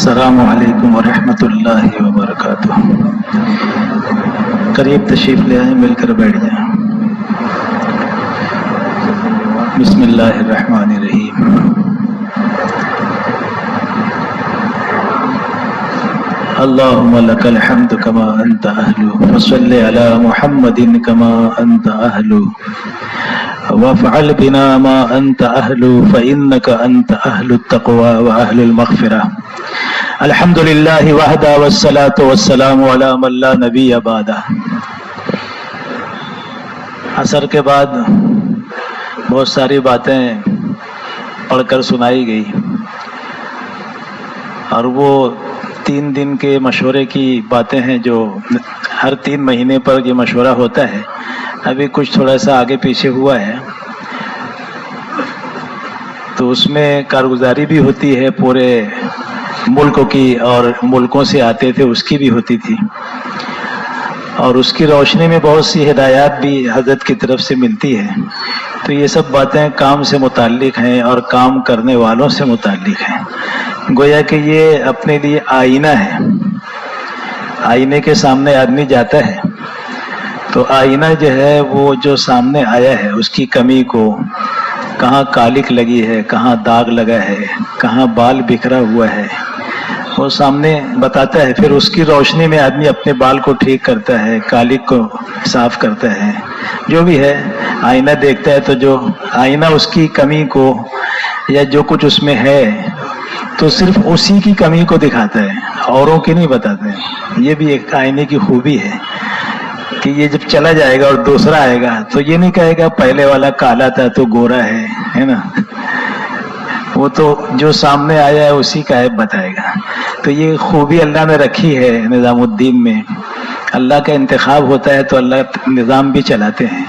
السلام علیکم ورحمۃ اللہ وبرکاتہ۔ قریب تشریف لے آئیں، مل کر بیٹھ جائیں۔ بسم اللہ الرحمن الرحیم۔ اللہم لک الحمد کما انت اہل، وصل علی محمد کما انت اہل، وافعل بنا ما انت اہل، فانک انت اہل التقوی واہل المغفرہ۔ الحمد للہ وحدہ والصلاة والسلام علی من لا نبی بعدہ۔ عصر کے بعد بہت ساری باتیں پڑھ کر سنائی گئی، اور وہ 3 دن کے مشورے کی باتیں ہیں جو ہر 3 مہینے پر یہ مشورہ ہوتا ہے۔ ابھی کچھ تھوڑا سا آگے پیچھے ہوا ہے، تو اس میں کارگزاری بھی ہوتی ہے پورے ملک کی، اور ملکوں سے آتے تھے اس کی بھی ہوتی تھی، اور اس کی روشنی میں بہت سی ہدایات بھی حضرت کی طرف سے ملتی ہے۔ تو یہ سب باتیں کام سے متعلق ہیں اور کام کرنے والوں سے متعلق ہیں۔ گویا کہ یہ اپنے لیے آئینہ ہے۔ آئینے کے سامنے آدمی جاتا ہے تو آئینہ جو ہے وہ جو سامنے آیا ہے اس کی کمی کو، کہاں کالک لگی ہے، کہاں داغ لگا ہے، کہاں بال بکھرا ہوا ہے، وہ سامنے بتاتا ہے۔ پھر اس کی روشنی میں آدمی اپنے بال کو ٹھیک کرتا ہے، کالک کو صاف کرتا ہے، جو بھی ہے آئینہ دیکھتا ہے۔ تو جو آئینہ اس کی کمی کو یا جو کچھ اس میں ہے تو صرف اسی کی کمی کو دکھاتا ہے، اوروں کی نہیں بتاتا ہے۔ یہ بھی ایک آئینے کی خوبی ہے کہ یہ جب چلا جائے گا اور دوسرا آئے گا تو یہ نہیں کہے گا پہلے والا کالا تھا تو گورا ہے نا، وہ تو جو سامنے آیا ہے اسی کا عیب بتائے گا۔ تو یہ خوبی اللہ نے رکھی ہے نظام الدین میں۔ اللہ کا انتخاب ہوتا ہے تو اللہ نظام بھی چلاتے ہیں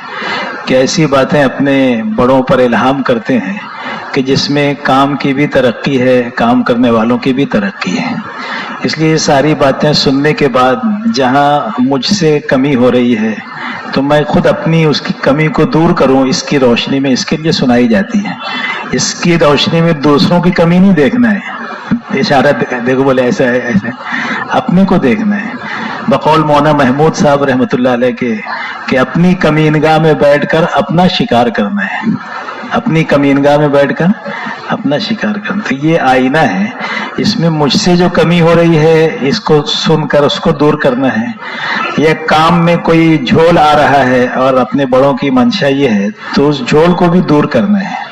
کہ ایسی باتیں اپنے بڑوں پر الہام کرتے ہیں کہ جس میں کام کی بھی ترقی ہے، کام کرنے والوں کی بھی ترقی ہے۔ اس لیے یہ ساری باتیں سننے کے بعد جہاں مجھ سے کمی ہو رہی ہے تو میں خود اپنی اس کی کمی کو دور کروں، اس کی روشنی میں، اس کے لیے سنائی جاتی ہے۔ اس کی روشنی میں دوسروں کی کمی نہیں دیکھنا ہے، اشارہ دیکھو بولے ایسا ہے ایسا ہے، اپنے کو دیکھنا ہے۔ بقول مولانا محمود صاحب رحمۃ اللہ علیہ کے کہ اپنی کمینگاہ میں بیٹھ کر اپنا شکار کرنا ہے، اپنی کمینگاہ میں بیٹھ کر اپنا شکار کرنا۔ تو یہ آئینہ ہے، اس میں مجھ سے جو کمی ہو رہی ہے اس کو سن کر اس کو دور کرنا ہے، یا کام میں کوئی جھول آ رہا ہے اور اپنے بڑوں کی منشا یہ ہے تو اس جھول کو بھی دور کرنا ہے۔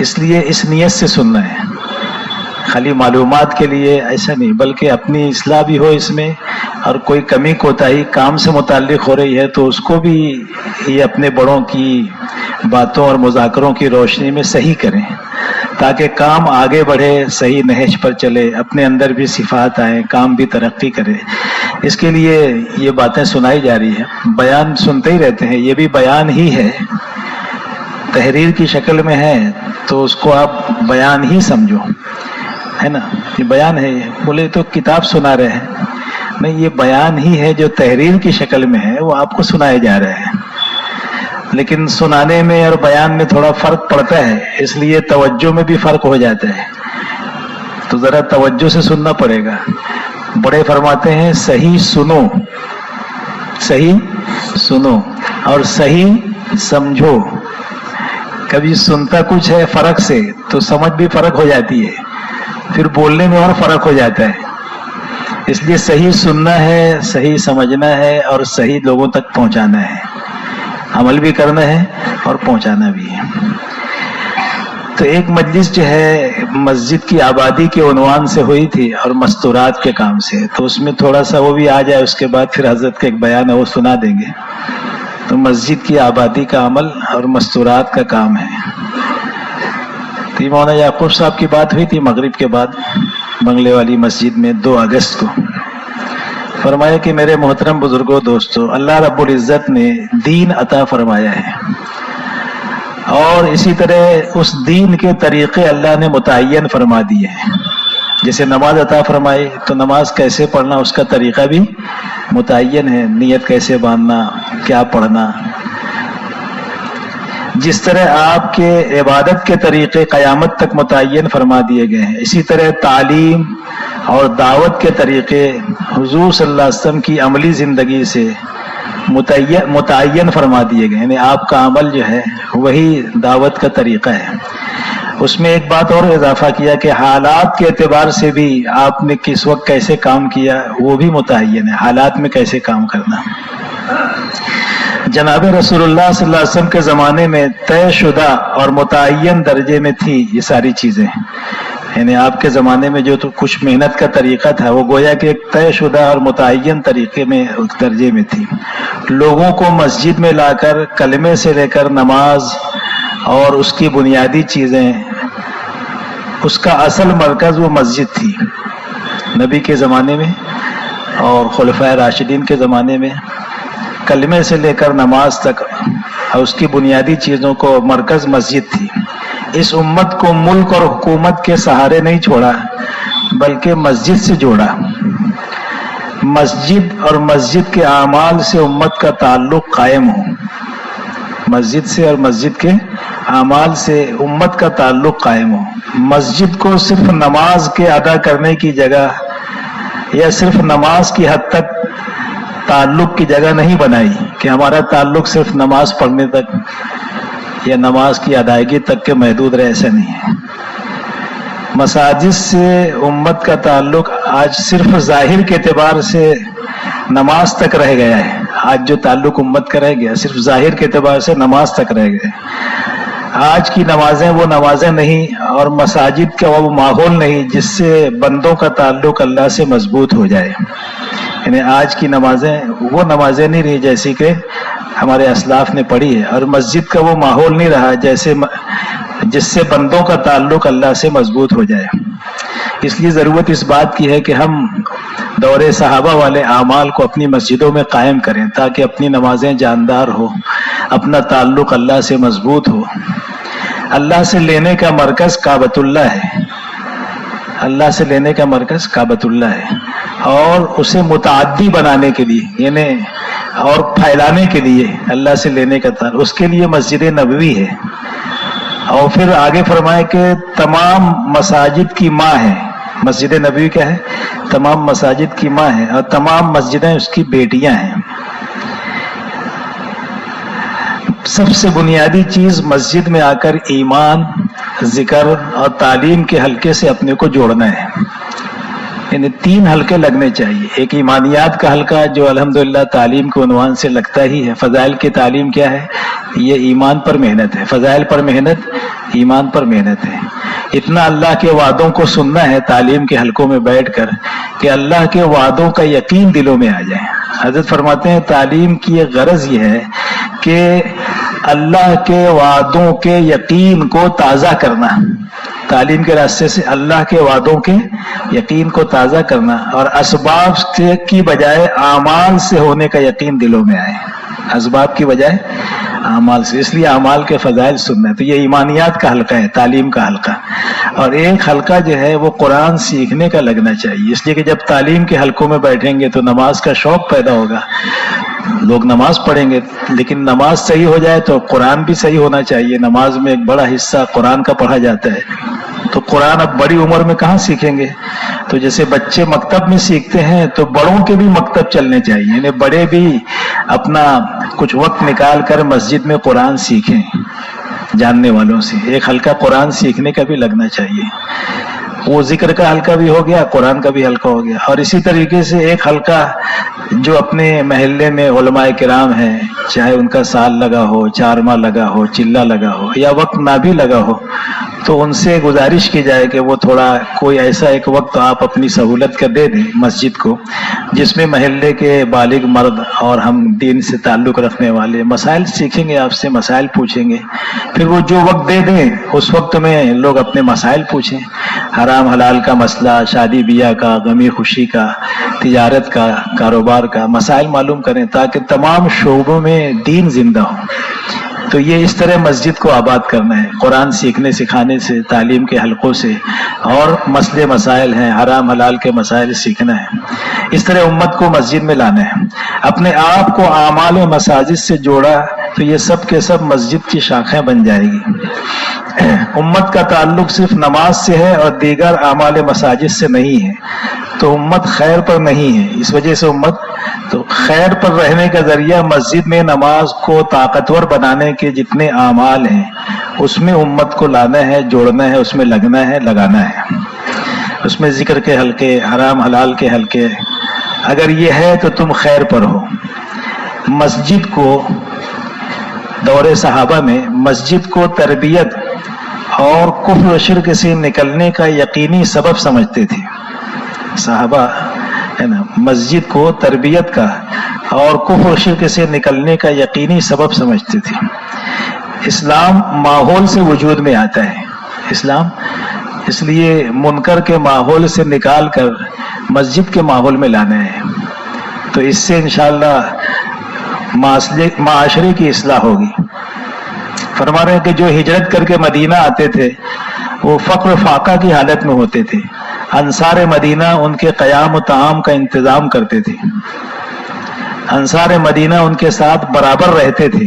اس لیے اس نیت سے سننا ہے، خالی معلومات کے لیے ایسا نہیں، بلکہ اپنی اصلاح بھی ہو اس میں، اور کوئی کمی کوتاہی کام سے متعلق ہو رہی ہے تو اس کو بھی یہ اپنے بڑوں کی باتوں اور مذاکروں کی روشنی میں صحیح کریں، تاکہ کام آگے بڑھے، صحیح نہج پر چلے، اپنے اندر بھی صفات آئیں، کام بھی ترقی کرے۔ اس کے لیے یہ باتیں سنائی جا رہی ہیں۔ بیان سنتے ہی رہتے ہیں، یہ بھی بیان ہی ہے، تحریر کی شکل میں ہے تو اس کو آپ بیان ہی سمجھو، ہے نا، یہ بیان ہے۔ یہ بولے تو کتاب سنا رہے ہیں، نہیں، یہ بیان ہی ہے جو تحریر کی شکل میں ہے، وہ آپ کو سنائے جا رہے ہیں۔ لیکن سنانے میں اور بیان میں تھوڑا فرق پڑتا ہے، اس لیے توجہ میں بھی فرق ہو جاتا ہے، تو ذرا توجہ سے سننا پڑے گا۔ بڑے فرماتے ہیں صحیح سنو، صحیح سنو اور صحیح سمجھو۔ کبھی سنتا کچھ ہے فرق سے تو سمجھ بھی فرق ہو جاتی ہے، پھر بولنے میں اور فرق ہو جاتا ہے۔ اس لیے صحیح سننا ہے، صحیح سمجھنا ہے، اور صحیح لوگوں تک پہنچانا ہے، عمل بھی کرنا ہے اور پہنچانا بھی ہے۔ تو ایک مجلس جو ہے مسجد کی آبادی کے عنوان سے ہوئی تھی اور مستورات کے کام سے، تو اس میں تھوڑا سا وہ بھی آ جائے، اس کے بعد پھر حضرت کا ایک بیان ہے وہ سنا دیں گے۔ تو مسجد کی آبادی کا عمل اور مستورات کا کام ہے۔ تو مولانا یعقوب صاحب کی بات ہوئی تھی مغرب کے بعد بنگلے والی مسجد میں 2 اگست کو۔ فرمایا کہ میرے محترم بزرگوں، دوستو، اللہ رب العزت نے دین عطا فرمایا ہے، اور اسی طرح اس دین کے طریقے اللہ نے متعین فرما دیے ہیں۔ جیسے نماز عطا فرمائی تو نماز کیسے پڑھنا اس کا طریقہ بھی متعین ہے، نیت کیسے باندھنا، کیا پڑھنا۔ جس طرح آپ کے عبادت کے طریقے قیامت تک متعین فرما دیے گئے ہیں، اسی طرح تعلیم اور دعوت کے طریقے حضور صلی اللہ علیہ وسلم کی عملی زندگی سے متعین فرما دیے گئے، یعنی آپ کا عمل جو ہے وہی دعوت کا طریقہ ہے۔ اس میں ایک بات اور اضافہ کیا کہ حالات کے اعتبار سے بھی آپ نے کس وقت کیسے کام کیا وہ بھی متعین ہے، حالات میں کیسے کام کرنا۔ جناب رسول اللہ صلی اللہ علیہ وسلم کے زمانے میں طے شدہ اور متعین درجے میں تھی یہ ساری چیزیں، یعنی آپ کے زمانے میں جو تو کچھ محنت کا طریقہ تھا وہ گویا کہ ایک طے شدہ اور متعین طریقے میں درجے میں تھی۔ لوگوں کو مسجد میں لا کر کلمے سے لے کر نماز اور اس کی بنیادی چیزیں، اس کا اصل مرکز وہ مسجد تھی۔ نبی کے زمانے میں اور خلفائے راشدین کے زمانے میں کلمے سے لے کر نماز تک اور اس کی بنیادی چیزوں کو مرکز مسجد تھی۔ اس امت کو ملک اور حکومت کے سہارے نہیں چھوڑا بلکہ مسجد سے جوڑا۔ مسجد اور مسجد کے اعمال سے امت کا تعلق قائم ہو، مسجد سے اور مسجد کے اعمال سے امت کا تعلق قائم ہو۔ مسجد کو صرف نماز کے ادا کرنے کی جگہ یا صرف نماز کی حد تک تعلق کی جگہ نہیں بنائی کہ ہمارا تعلق صرف نماز پڑھنے تک یا نماز کی ادائیگی تک کے محدود رہے، ایسا نہیں ہے۔ مساجد سے امت کا تعلق آج صرف ظاہر کے اعتبار سے نماز تک رہ گیا ہے۔ آج جو تعلق امت کا رہ گیا صرف ظاہر کے اعتبار سے نماز تک رہ گئے۔ آج کی نمازیں وہ نمازیں نہیں اور مساجد کا وہ ماحول نہیں جس سے بندوں کا تعلق اللہ سے مضبوط ہو جائے، یعنی آج کی نمازیں وہ نمازیں نہیں رہی جیسی کہ ہمارے اسلاف نے پڑھی ہے، اور مسجد کا وہ ماحول نہیں رہا جس سے بندوں کا تعلق اللہ سے مضبوط ہو جائے۔ اس لیے ضرورت اس بات کی ہے کہ ہم دور صحابہ والے اعمال کو اپنی مسجدوں میں قائم کریں تاکہ اپنی نمازیں جاندار ہو، اپنا تعلق اللہ سے مضبوط ہو۔ اللہ سے لینے کا مرکز کعبۃ اللہ ہے، اللہ سے لینے کا مرکز کعبۃ اللہ ہے، اور اسے متعدی بنانے کے لیے یعنی اور پھیلانے کے لیے اللہ سے لینے کا تعلق، اس کے لیے مسجد نبوی ہے۔ اور پھر آگے فرمائے کہ تمام مساجد کی ماں ہے، مسجد نبوی کیا ہے؟ تمام مساجد کی ماں ہے، اور تمام مسجدیں اس کی بیٹیاں ہیں۔ سب سے بنیادی چیز مسجد میں آ کر ایمان، ذکر اور تعلیم کے حلقے سے اپنے کو جوڑنا ہے، یعنی 3 حلقے لگنے چاہیے۔ ایک ایمانیات کا حلقہ جو الحمدللہ تعلیم کے عنوان سے لگتا ہی ہے۔ فضائل کی تعلیم کیا ہے؟ یہ ایمان پر محنت ہے، فضائل پر محنت، ایمان پر محنت ہے۔ اتنا اللہ کے وعدوں کو سننا ہے تعلیم کے حلقوں میں بیٹھ کر کہ اللہ کے وعدوں کا یقین دلوں میں آ جائے۔ حضرت فرماتے ہیں تعلیم کی ایک غرض یہ ہے کہ اللہ کے وعدوں کے یقین کو تازہ کرنا، تعلیم کے راستے سے اللہ کے وعدوں کے یقین کو تازہ کرنا، اور اسباب کی بجائے اعمال سے ہونے کا یقین دلوں میں آئے، اسباب کی بجائے اعمال سے۔ اس لیے اعمال کے فضائل سننا ہے۔ تو یہ ایمانیات کا حلقہ ہے، تعلیم کا حلقہ۔ اور ایک حلقہ جو ہے وہ قرآن سیکھنے کا لگنا چاہیے، اس لیے کہ جب تعلیم کے حلقوں میں بیٹھیں گے تو نماز کا شوق پیدا ہوگا، لوگ نماز پڑھیں گے، لیکن نماز صحیح ہو جائے تو قرآن بھی صحیح ہونا چاہیے۔ نماز میں ایک بڑا حصہ قرآن کا پڑھا جاتا ہے، تو قرآن اب بڑی عمر میں کہاں سیکھیں گے؟ تو جیسے بچے مکتب میں سیکھتے ہیں تو بڑوں کے بھی مکتب چلنے چاہیے، یعنی بڑے بھی اپنا کچھ وقت نکال کر مسجد میں قرآن سیکھیں جاننے والوں سے۔ ایک حلقہ قرآن سیکھنے کا بھی لگنا چاہیے، وہ ذکر کا حلقہ بھی ہو گیا، قرآن کا بھی حلقہ ہو گیا۔ اور اسی طریقے سے ایک حلقہ جو اپنے محلے میں علماء کرام ہیں، چاہے ان کا سال لگا ہو، 4 ماہ لگا ہو، چلہ لگا ہو، یا وقت نہ بھی لگا ہو، تو ان سے گزارش کی جائے کہ وہ تھوڑا کوئی ایسا ایک وقت آپ اپنی سہولت کا دے دیں مسجد کو، جس میں محلے کے بالغ مرد اور ہم دین سے تعلق رکھنے والے مسائل سیکھیں گے، آپ سے مسائل پوچھیں گے۔ پھر وہ جو وقت دے دیں اس وقت میں لوگ اپنے مسائل پوچھیں، حرام حلال کا مسئلہ، شادی بیاہ کا، غمی خوشی کا، تجارت کا، کاروبار کا مسائل معلوم کریں تاکہ تمام شعبوں میں دین زندہ ہو۔ تو یہ اس طرح مسجد کو آباد کرنا ہے، قرآن سیکھنے سکھانے سے، تعلیم کے حلقوں سے، اور مسئلے مسائل ہیں، حرام حلال کے مسائل سیکھنا ہے۔ اس طرح امت کو مسجد میں لانا ہے۔ اپنے آپ کو اعمال مساجد سے جوڑا تو یہ سب کے سب مسجد کی شاخیں بن جائے گی. امت کا تعلق صرف نماز سے ہے اور دیگر اعمال مساجد سے نہیں ہے، تو امت خیر پر نہیں ہے. اس وجہ سے امت تو خیر پر رہنے کا ذریعہ مسجد میں نماز کو طاقتور بنانے کے جتنے اعمال ہیں اس میں امت کو لانا ہے، جوڑنا ہے، اس میں لگنا ہے، لگانا ہے. اس میں ذکر کے حلقے، حرام حلال کے حلقے، اگر یہ ہے تو تم خیر پر ہو. مسجد کو دور صحابہ میں مسجد کو تربیت اور کفر و شرک سے نکلنے کا یقینی سبب سمجھتے تھے. صحابہ ہے نا مسجد کو تربیت کا اور کفر و شرک سے نکلنے کا یقینی سبب سمجھتے تھے. اسلام ماحول سے وجود میں آتا ہے. اسلام اس لیے منکر کے ماحول سے نکال کر مسجد کے ماحول میں لانا ہے، تو اس سے انشاءاللہ معاشرے کی اصلاح ہوگی. فرما رہے ہیں کہ جو ہجرت کر کے مدینہ آتے تھے وہ فقر و فاقہ کی حالت میں ہوتے تھے. انصار مدینہ ان کے قیام و طعام کا انتظام کرتے تھے. انصار مدینہ ان کے ساتھ برابر رہتے تھے.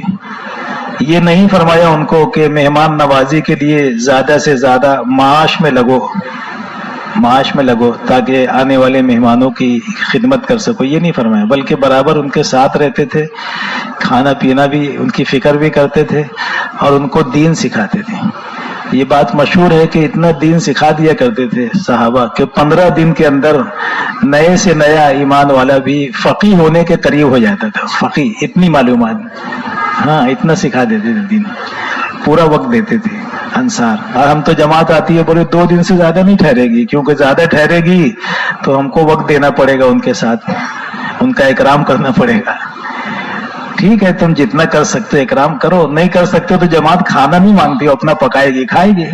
یہ نہیں فرمایا ان کو کہ مہمان نوازی کے لیے زیادہ سے زیادہ معاش میں لگو تاکہ آنے والے مہمانوں کی خدمت کر سکو. یہ نہیں فرمایا، بلکہ برابر ان کے ساتھ رہتے تھے، کھانا پینا بھی ان کی فکر بھی کرتے تھے اور ان کو دین سکھاتے تھے. یہ بات مشہور ہے کہ اتنا دین سکھا دیا کرتے تھے صحابہ کہ 15 دن کے اندر نئے سے نیا ایمان والا بھی فقیہ ہونے کے قریب ہو جاتا تھا. فقیہ، اتنی معلومات، ہاں اتنا سکھا دیتے تھے دین، پورا وقت دیتے تھے انصار. اور ہم تو جماعت آتی ہے بولے 2 دن سے زیادہ نہیں ٹھہرے گی، کیونکہ زیادہ ٹھہرے گی تو ہم کو وقت دینا پڑے گا، ان کے ساتھ ان کا اکرام کرنا پڑے گا. ٹھیک ہے، تم جتنا کر سکتے اکرام کرو، نہیں کر سکتے تو جماعت کھانا نہیں مانگتی، اپنا پکائے گی، کھائے گی،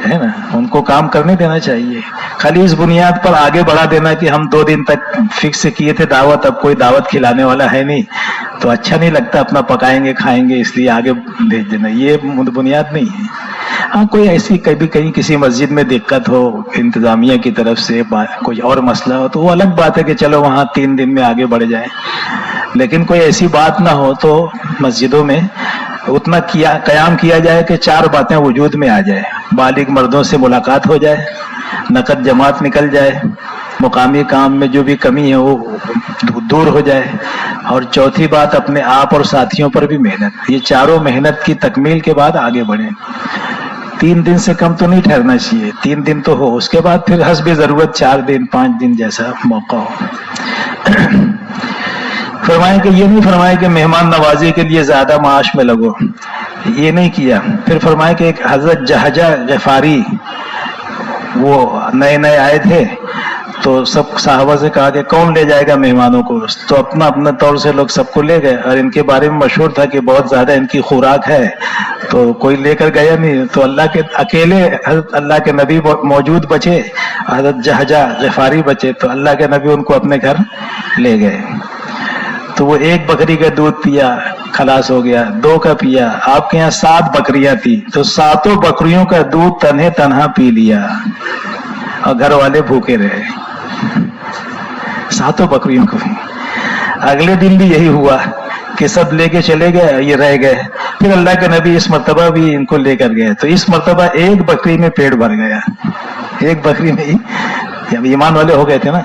ہے نا. ان کو کام کرنے دینا چاہیے. خالی اس بنیاد پر آگے بڑھا دینا کہ ہم 2 دن تک فکس کیے تھے دعوت، اب کوئی دعوت کھلانے والا ہے نہیں تو اچھا نہیں لگتا، اپنا پکائیں گے کھائیں گے اس لیے آگے بھیج دینا، یہ بنیاد نہیں ہے. ہاں کوئی ایسی کبھی کہیں کسی مسجد میں دقت ہو انتظامیہ کی طرف سے، کوئی اور مسئلہ ہو تو وہ الگ بات ہے کہ چلو وہاں 3 دن میں آگے بڑھ جائیں. لیکن کوئی ایسی بات نہ ہو تو مسجدوں میں اتنا قیام کیا جائے کہ 4 باتیں وجود میں آ جائے. بالغ مردوں سے ملاقات ہو جائے، نقد جماعت نکل جائے، مقامی کام میں جو بھی کمی ہے وہ دور ہو جائے، اور چوتھی بات اپنے آپ اور ساتھیوں پر بھی محنت. یہ چاروں محنت کی تکمیل کے بعد آگے بڑھیں. 3 دن سے کم تو نہیں ٹھہرنا چاہیے، 3 دن تو ہو، اس کے بعد پھر حسب ضرورت 4 دن 5 دن جیسا موقع ہو. فرمائے کہ یہ نہیں فرمائے کہ مہمان نوازی کے لیے زیادہ معاش میں لگو، یہ نہیں کیا. پھر فرمائے کہ ایک حضرت جہجہ غفاری وہ نئے آئے تھے تو سب صحابہ سے کہا کہ کون لے جائے گا مہمانوں کو، تو اپنا طور سے لوگ سب کو لے گئے. اور ان کے بارے میں مشہور تھا کہ بہت زیادہ ان کی خوراک ہے، تو کوئی لے کر گیا نہیں. تو اللہ کے اکیلے حضرت اللہ کے نبی موجود بچے، حضرت جہجہ غفاری بچے، تو اللہ کے نبی ان کو اپنے گھر لے گئے. تو وہ 1 بکری کا دودھ پیا، خلاص ہو گیا. 2 کا پیا. آپ کے یہاں 7 بکریاں تھی تو 7 بکریوں کا دودھ تنہا پی لیا اور گھر والے بھوکے رہے. 7 بکریوں کو بھی. اگلے دن بھی یہی ہوا کہ سب لے کے چلے گئے، یہ رہ گئے. پھر اللہ کے نبی اس مرتبہ بھی ان کو لے کر گئے، تو اس مرتبہ 1 بکری میں پیٹ بھر گیا. 1 بکری میں ہی ایمان والے ہو گئے تھے نا.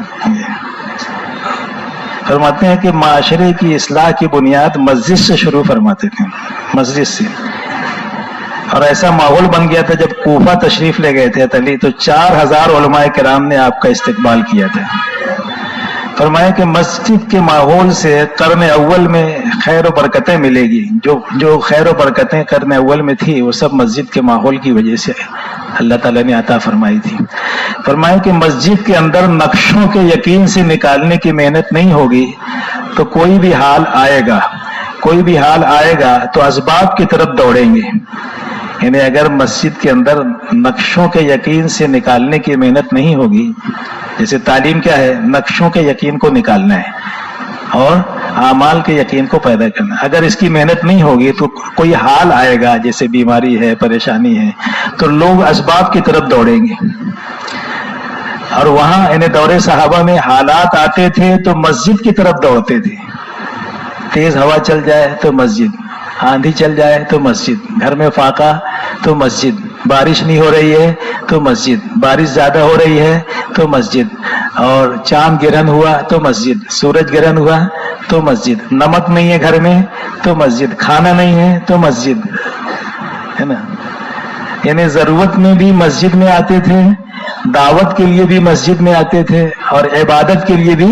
فرماتے ہیں کہ معاشرے کی اصلاح کی بنیاد مسجد سے شروع فرماتے تھے، مسجد سے. اور ایسا ماحول بن گیا تھا جب کوفہ تشریف لے گئے تھے علی، تو 4000 علماء کرام نے آپ کا استقبال کیا تھا. فرمایا کہ مسجد کے ماحول سے قرن اول میں خیر و برکتیں ملے گی. جو خیر و برکتیں قرن اول میں تھی وہ سب مسجد کے ماحول کی وجہ سے اللہ تعالیٰ نے عطا فرمائی تھی. فرمایا کہ مسجد کے اندر نقشوں کے یقین سے نکالنے کی محنت نہیں ہوگی تو کوئی بھی حال آئے گا تو اسباب کی طرف دوڑیں گے. یعنی اگر مسجد کے اندر نقشوں کے یقین سے نکالنے کی محنت نہیں ہوگی، جیسے تعلیم کیا ہے، نقشوں کے یقین کو نکالنا ہے اور اعمال کے یقین کو پیدا کرنا. اگر اس کی محنت نہیں ہوگی تو کوئی حال آئے گا، جیسے بیماری ہے، پریشانی ہے، تو لوگ اسباب کی طرف دوڑیں گے. اور وہاں انہیں دور صحابہ میں حالات آتے تھے تو مسجد کی طرف دوڑتے تھے. تیز ہوا چل جائے تو مسجد، آندھی چل جائے تو مسجد، گھر میں فاقہ تو مسجد، بارش نہیں ہو رہی ہے تو مسجد، بارش زیادہ ہو رہی ہے تو مسجد، اور چاند گرہن ہوا تو مسجد، سورج گرہن ہوا تو مسجد، نمک نہیں ہے گھر میں تو مسجد، کھانا نہیں ہے تو مسجد، ہے نا. یعنی ضرورت میں بھی مسجد میں آتے تھے، دعوت کے لیے بھی مسجد میں آتے تھے، اور عبادت کے لیے بھی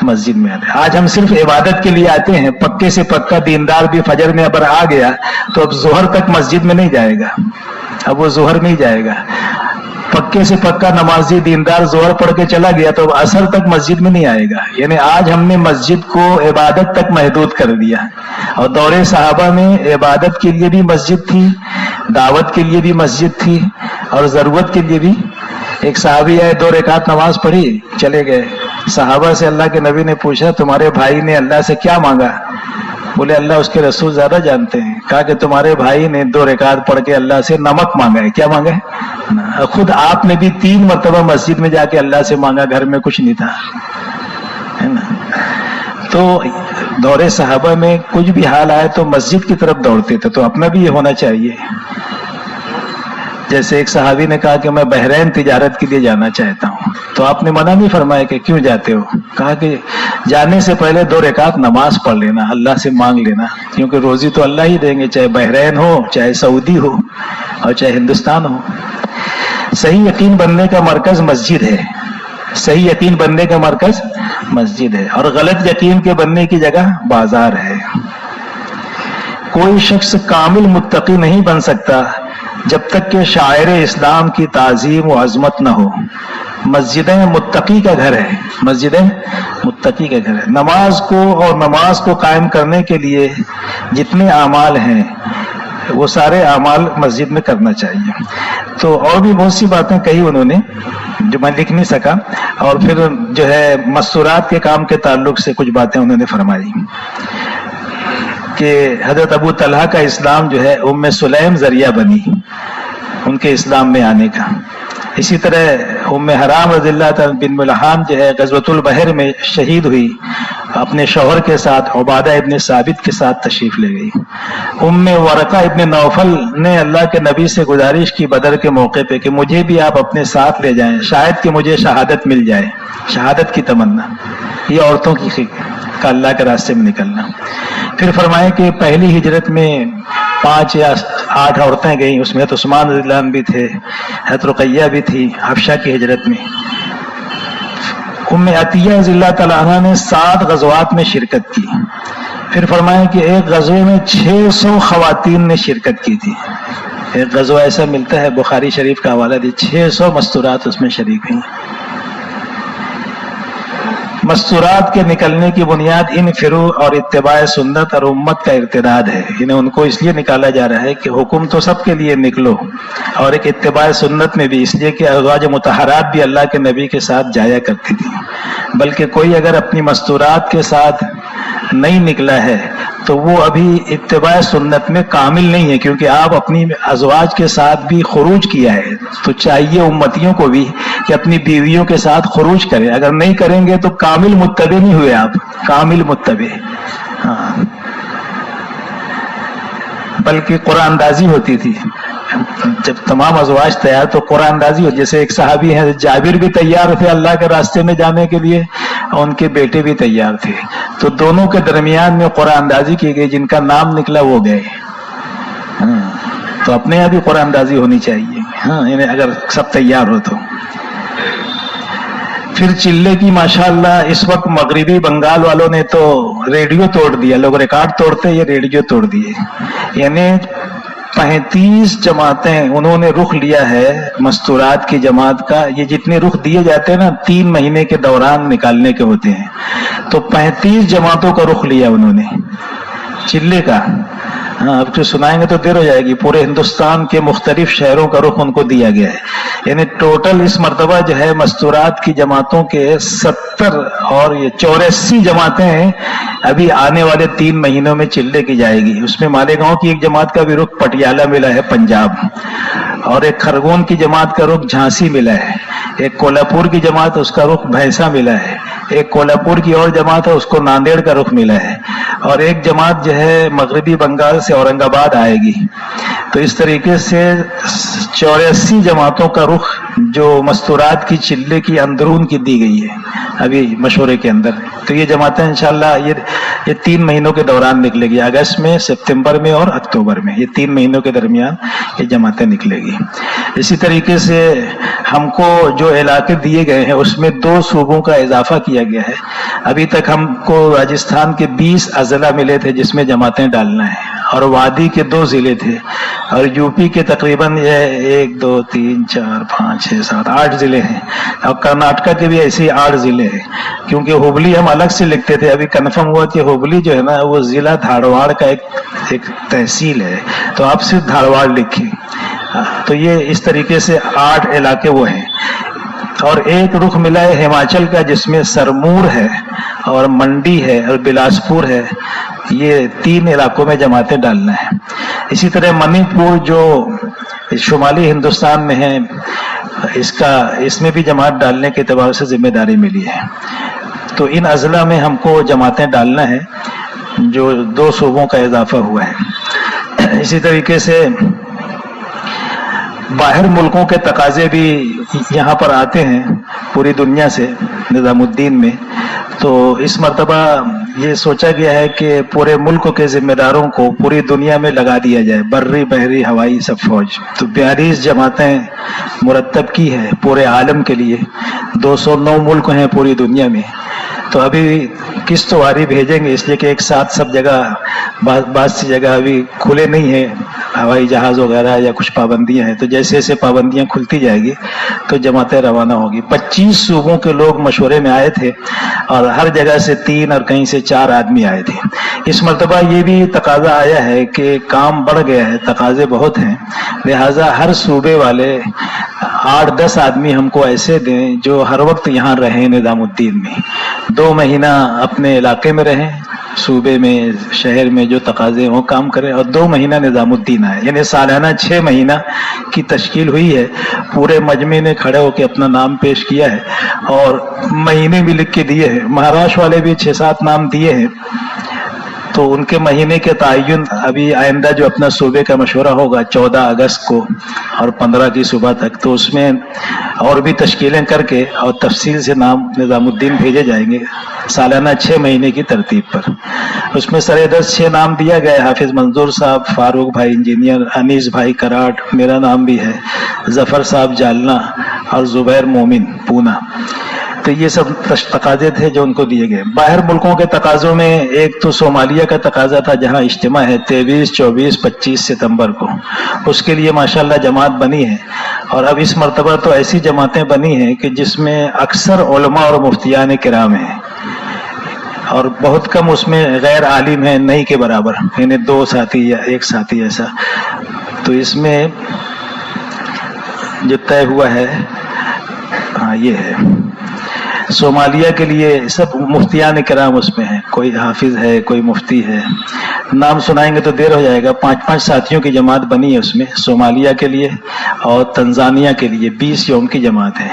مسجد میں آتے. آج ہم صرف عبادت کے لیے آتے ہیں. پکے سے پکا دیندار بھی فجر میں اگر آ گیا تو اب ظہر تک مسجد میں نہیں جائے گا، اب وہ ظہر نہیں جائے گا. پکے سے پکا نمازی دیندار ظہر پڑھ کے چلا گیا تو اب عصر تک مسجد میں نہیں آئے گا. یعنی آج ہم نے مسجد کو عبادت تک محدود کر دیا. اور دور صحابہ میں عبادت کے لیے بھی مسجد تھی، دعوت کے لیے بھی مسجد تھی، اور ضرورت کے لیے بھی. ایک صحابی آئے، 2 رکعت نماز پڑھی، چلے گئے. صحابہ سے اللہ کے نبی نے پوچھا تمہارے بھائی نے اللہ سے کیا مانگا؟ بولے اللہ اس کے رسول زیادہ جانتے ہیں. کہا کہ تمہارے بھائی نے 2 رکعت پڑھ کے اللہ سے نمک مانگا ہے. کیا مانگا ہے؟ خود آپ نے بھی 3 مرتبہ مسجد میں جا کے اللہ سے مانگا، گھر میں کچھ نہیں تھا، ہے نا. تو دور صحابہ میں کچھ بھی حال آئے تو مسجد کی طرف دوڑتے تھے. تو اپنا بھی یہ ہونا چاہیے. جیسے ایک صحابی نے کہا کہ میں بحرین تجارت کے لیے جانا چاہتا ہوں، تو آپ نے منع نہیں فرمایا کہ کیوں جاتے ہو؟ کہا کہ جانے سے پہلے 2 رکعت نماز پڑھ لینا، اللہ سے مانگ لینا، کیونکہ روزی تو اللہ ہی دیں گے، چاہے بحرین ہو، چاہے سعودی ہو، اور چاہے ہندوستان ہو. صحیح یقین بننے کا مرکز مسجد ہے. صحیح یقین بننے کا مرکز مسجد ہے، اور غلط یقین کے بننے کی جگہ بازار ہے. کوئی شخص کامل متقی نہیں بن سکتا جب تک کہ شاعر اسلام کی تعظیم و عظمت نہ ہو. مسجدیں متقی کا گھر ہے، مسجدیں متقی کا گھر ہے. نماز کو قائم کرنے کے لیے جتنے اعمال ہیں وہ سارے اعمال مسجد میں کرنا چاہیے. تو اور بھی بہت سی باتیں کہی انہوں نے جو میں لکھ نہیں سکا. اور پھر جو ہے مستورات کے کام کے تعلق سے کچھ باتیں انہوں نے فرمائی کہ حضرت ابو طلحہ کا اسلام جو ہے ام سلیم ذریعہ بنی ان کے اسلام میں آنے کا. اسی طرح ام حرام رضی اللہ تعالی بن ملحان جو ہے غزوۃ البحر میں شہید ہوئی، اپنے شوہر کے ساتھ عبادہ ابن ثابت کے ساتھ تشریف لے گئی. ام ورقہ ابن نوفل نے اللہ کے نبی سے گزارش کی بدر کے موقع پہ کہ مجھے بھی آپ اپنے ساتھ لے جائیں، شاید کہ مجھے شہادت مل جائے. شہادت کی تمنا یہ عورتوں کی کا اللہ کے راستے میں نکلنا. پھر فرمائے کہ پہلی ہجرت میں 5 یا 8 عورتیں گئیں، اس میں عثمان رضی اللہ عنہ بھی تھے، حضرت رقیہ بھی تھی حبشہ کی ہجرت میں. ام عطیہ رضی اللہ تعالیٰ عنہ نے 7 غزوات میں شرکت کی. پھر فرمایا کہ ایک غزوے میں 600 خواتین نے شرکت کی تھی. ایک غزوہ ایسا ملتا ہے بخاری شریف کا حوالہ دی، 600 مستورات اس میں شریک ہوئی. مستورات کے نکلنے کی بنیاد ان فروع اور اتباع سنت اور امت کا ارتداد ہے. انہیں ان کو اس لیے نکالا جا رہا ہے کہ حکم تو سب کے لیے نکلو، اور ایک اتباع سنت میں بھی اس لیے کہ ازواج مطہرات بھی اللہ کے نبی کے ساتھ جایا کرتی تھی. بلکہ کوئی اگر اپنی مستورات کے ساتھ نہیں نکلا ہے تو وہ ابھی اتباع سنت میں کامل نہیں ہے، کیونکہ آپ اپنی ازواج کے ساتھ بھی خروج کیا ہے. تو چاہیے امتیوں کو بھی کہ اپنی بیویوں کے ساتھ خروج کریں. اگر نہیں کریں گے تو کامل متبع نہیں ہوئے آپ، کامل متبع. ہاں، بلکہ قرآن اندازی ہوتی تھی جب تمام ازواج تیار تو قرآن اندازی ہو. جیسے ایک صحابی ہیں جابر بھی تیار تھے اللہ کے راستے میں جانے کے لیے، اور ان کے بیٹے بھی تیار تھے، تو دونوں کے درمیان میں قرآن اندازی کی گئی. جن کا نام نکلا وہ گئے. تو اپنے یہاں بھی قرآن اندازی ہونی چاہیے. ہاں، یعنی اگر سب تیار ہو تو. پھر چلے کی ماشاءاللہ اس وقت مغربی بنگال والوں نے تو ریڈیو توڑ دیا. لوگ ریکارڈ توڑتے، یہ ریڈیو توڑ دیے. یعنی 35 جماعتیں انہوں نے رخ لیا ہے مستورات کی جماعت کا. یہ جتنے رخ دیے جاتے ہیں نا 3 مہینے کے دوران نکالنے کے ہوتے ہیں، تو 35 جماعتوں کا رخ لیا انہوں نے چلے کا. ہاں، اب جو سنائیں گے تو دیر ہو جائے گی. پورے ہندوستان کے مختلف شہروں کا رخ ان کو دیا گیا ہے. یعنی ٹوٹل اس مرتبہ جو ہے مستورات کی جماعتوں کے 70 اور یہ 84 جماعتیں ہیں. ابھی آنے والے 3 مہینوں میں چلے کی جائے گی. اس میں مالیگاؤں کی ایک جماعت کا بھی رخ پٹیالہ ملا ہے پنجاب، اور ایک خرگون کی جماعت کا رخ جھانسی ملا ہے، ایک کولہاپور کی جماعت اس کا رخ بھینسا ملا ہے، ایک کولہاپور کی اور جماعت ہے، اس کو ناندیڑ کا رخ ملا ہے، اور ایک جماعت جو ہے مغربی بنگال سے اورنگ آباد آئے گی. تو اس طریقے سے 84 جماعتوں کا رخ جو مستورات کی چلے کی اندرون کی دی گئی ہے ابھی مشورے کے اندر. تو یہ جماعتیں انشاءاللہ یہ 3 مہینوں کے دوران نکلے گی، اگست میں، سپتمبر میں اور اکتوبر میں، یہ 3 مہینوں کے درمیان یہ جماعتیں نکلے گی. اسی طریقے سے ہم کو جو علاقے دیے گئے ہیں اس میں 2 صوبوں کا اضافہ کیا گیا ہے. ابھی تک ہم کو راجستھان کے 20 اضلاع ملے تھے جس میں جماعتیں ڈالنا ہے، اور وادی کے 2 ضلع تھے، اور یو پی کے تقریباً یہ 1 2 3 4 5 6 7 8 ضلع ہیں، اور کرناٹکا کے بھی ایسے ہی 8 ضلع ہیں. کیونکہ ہبلی ہم الگ سے لکھتے تھے، ابھی کنفرم ہوا کہ ہبلی جو ہے نا وہ ضلع دھارواڑ کا ایک تحصیل ہے، تو آپ صرف دھارواڑ لکھیں. تو یہ اس طریقے سے 8 علاقے وہ ہیں. اور ایک رخ ملا ہے ہماچل کا جس میں سرمور ہے اور منڈی ہے اور بلاسپور ہے. یہ 3 علاقوں میں جماعتیں ڈالنا ہے. اسی طرح منی پور جو شمالی ہندوستان میں ہے، اس میں بھی جماعت ڈالنے کے اعتبار سے ذمہ داری ملی ہے. تو ان اضلاع میں ہم کو جماعتیں ڈالنا ہے جو 2 صوبوں کا اضافہ ہوا ہے. اسی طریقے سے باہر ملکوں کے تقاضے بھی یہاں پر آتے ہیں پوری دنیا سے نظام الدین میں. تو اس مرتبہ یہ سوچا گیا ہے کہ پورے ملک کے ذمہ داروں کو پوری دنیا میں لگا دیا جائے، بری بحری ہوائی سب فوج. تو 42 جماعتیں مرتب کی ہے پورے عالم کے لیے. 209 ملک ہیں پوری دنیا میں. تو ابھی قسط واری بھیجیں گے، اس لیے کہ ایک ساتھ سب جگہ بعض سی جگہ ابھی کھلے نہیں ہیں ہوائی جہاز وغیرہ یا کچھ پابندیاں ہیں. تو جیسے جیسے پابندیاں کھلتی جائے گی تو جماعتیں روانہ ہوگی. 25 صوبوں کے لوگ مشورے میں آئے تھے اور ہر جگہ سے 3 اور کہیں سے 4 آدمی آئے تھے. اس مرتبہ یہ بھی تقاضا آیا ہے کہ کام بڑھ گیا ہے، تقاضے بہت ہیں، لہٰذا ہر صوبے والے 8-10 آدمی ہم کو ایسے دیں جو ہر وقت یہاں رہیں نظام الدین میں. 2 مہینہ اپنے علاقے میں رہیں، صوبے میں شہر میں جو تقاضے ہوں کام کریں، اور 2 مہینہ نظام الدین آئے. یعنی سالانہ 6 مہینہ کی تشکیل ہوئی ہے. پورے مجمع نے کھڑے ہو کے اپنا نام پیش کیا ہے اور مہینے بھی لکھ کے دیے ہیں. مہاراشٹر والے بھی 6-7 نام دیے ہیں. تو ان کے مہینے کے تعین ابھی آئندہ جو اپنا صوبے کا مشورہ ہوگا 14 اگست کو اور 15 کی صبح تک، تو اس میں اور بھی تشکیلیں کر کے اور تفصیل سے نام نظام الدین بھیجے جائیں گے سالانہ 6 مہینے کی ترتیب پر. اس میں سرے 6 نام دیا گیا ہے: حافظ منظور صاحب، فاروق بھائی انجینئر، انیس بھائی کراٹ، میرا نام بھی ہے، ظفر صاحب جالنا اور زبیر مومن پونا. تو یہ سب تقاضے تھے جو ان کو دیے گئے. باہر ملکوں کے تقاضوں میں ایک تو صومالیہ کا تقاضا تھا جہاں اجتماع ہے 23، 24، 25 ستمبر کو. اس کے لیے ماشاءاللہ جماعت بنی ہے. اور اب اس مرتبہ تو ایسی جماعتیں بنی ہیں کہ جس میں اکثر علماء اور مفتیان کرام ہیں، اور بہت کم اس میں غیر عالم ہیں، نہیں کے برابر، یعنی 2 ساتھی یا 1 ساتھی ایسا. تو اس میں جو طے ہوا ہے یہ ہے صومالیہ کے لیے سب مفتیان کرام اس میں ہیں، کوئی حافظ ہے، کوئی مفتی ہے. نام سنائیں گے تو دیر ہو جائے گا. 5 ساتھیوں کی جماعت بنی ہے اس میں صومالیہ کے لیے، اور تنزانیہ کے لیے 20 یوم کی جماعت ہے.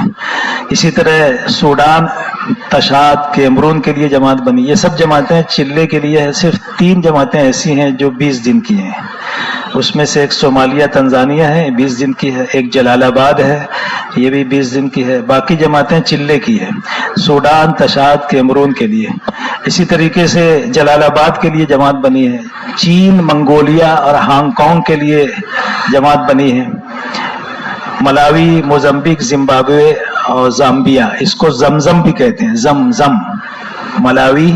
اسی طرح سوڈان، تشاد، کیمرون کے لیے جماعت بنی. یہ سب جماعتیں چلے کے لیے ہے. صرف 3 جماعتیں ایسی ہیں جو 20 دن کی ہیں. اس میں سے ایک صومالیہ تنزانیہ ہے، 20 دن کی ہے. ایک جلال آباد ہے، یہ بھی 20 دن کی ہے. باقی جماعتیں چلے کی ہے، سوڈان، تشاد، کیمرون کے لیے. اسی طریقے سے جلال آباد کے لیے جماعت بنی ہے. چین، منگولیا اور ہانگ کانگ کے لیے جماعت بنی ہے. ملاوی، موزمبیک، زمبابوے اور زامبیا، اس کو زمزم بھی کہتے ہیں، زمزم. ملاوی،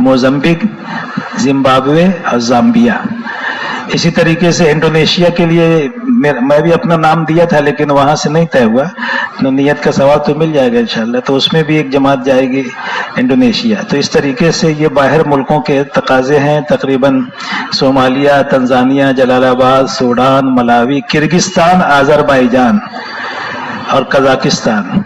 موزمبیک، زمبابوے اور زامبیا. اسی طریقے سے انڈونیشیا کے لیے میں بھی اپنا نام دیا تھا لیکن وہاں سے نہیں طے ہوا. نیت کا ثواب تو مل جائے گا انشاءاللہ. تو اس میں بھی ایک جماعت جائے گی انڈونیشیا. تو اس طریقے سے یہ باہر ملکوں کے تقاضے ہیں تقریباً صومالیہ، تنزانیہ، جلال آباد، سوڈان، ملاوی، کرگستان، آذربائیجان اور قزاقستان.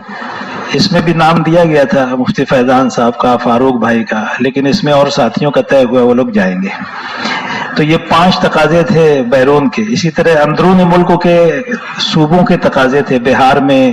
اس میں بھی نام دیا گیا تھا مفتی فیضان صاحب کا، فاروق بھائی کا، لیکن اس میں اور ساتھیوں کا طے ہوا، وہ لوگ جائیں گے. تو یہ 5 تقاضے تھے بیرون کے. اسی طرح اندرون ملک کے صوبوں کے تقاضے تھے. بہار میں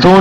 2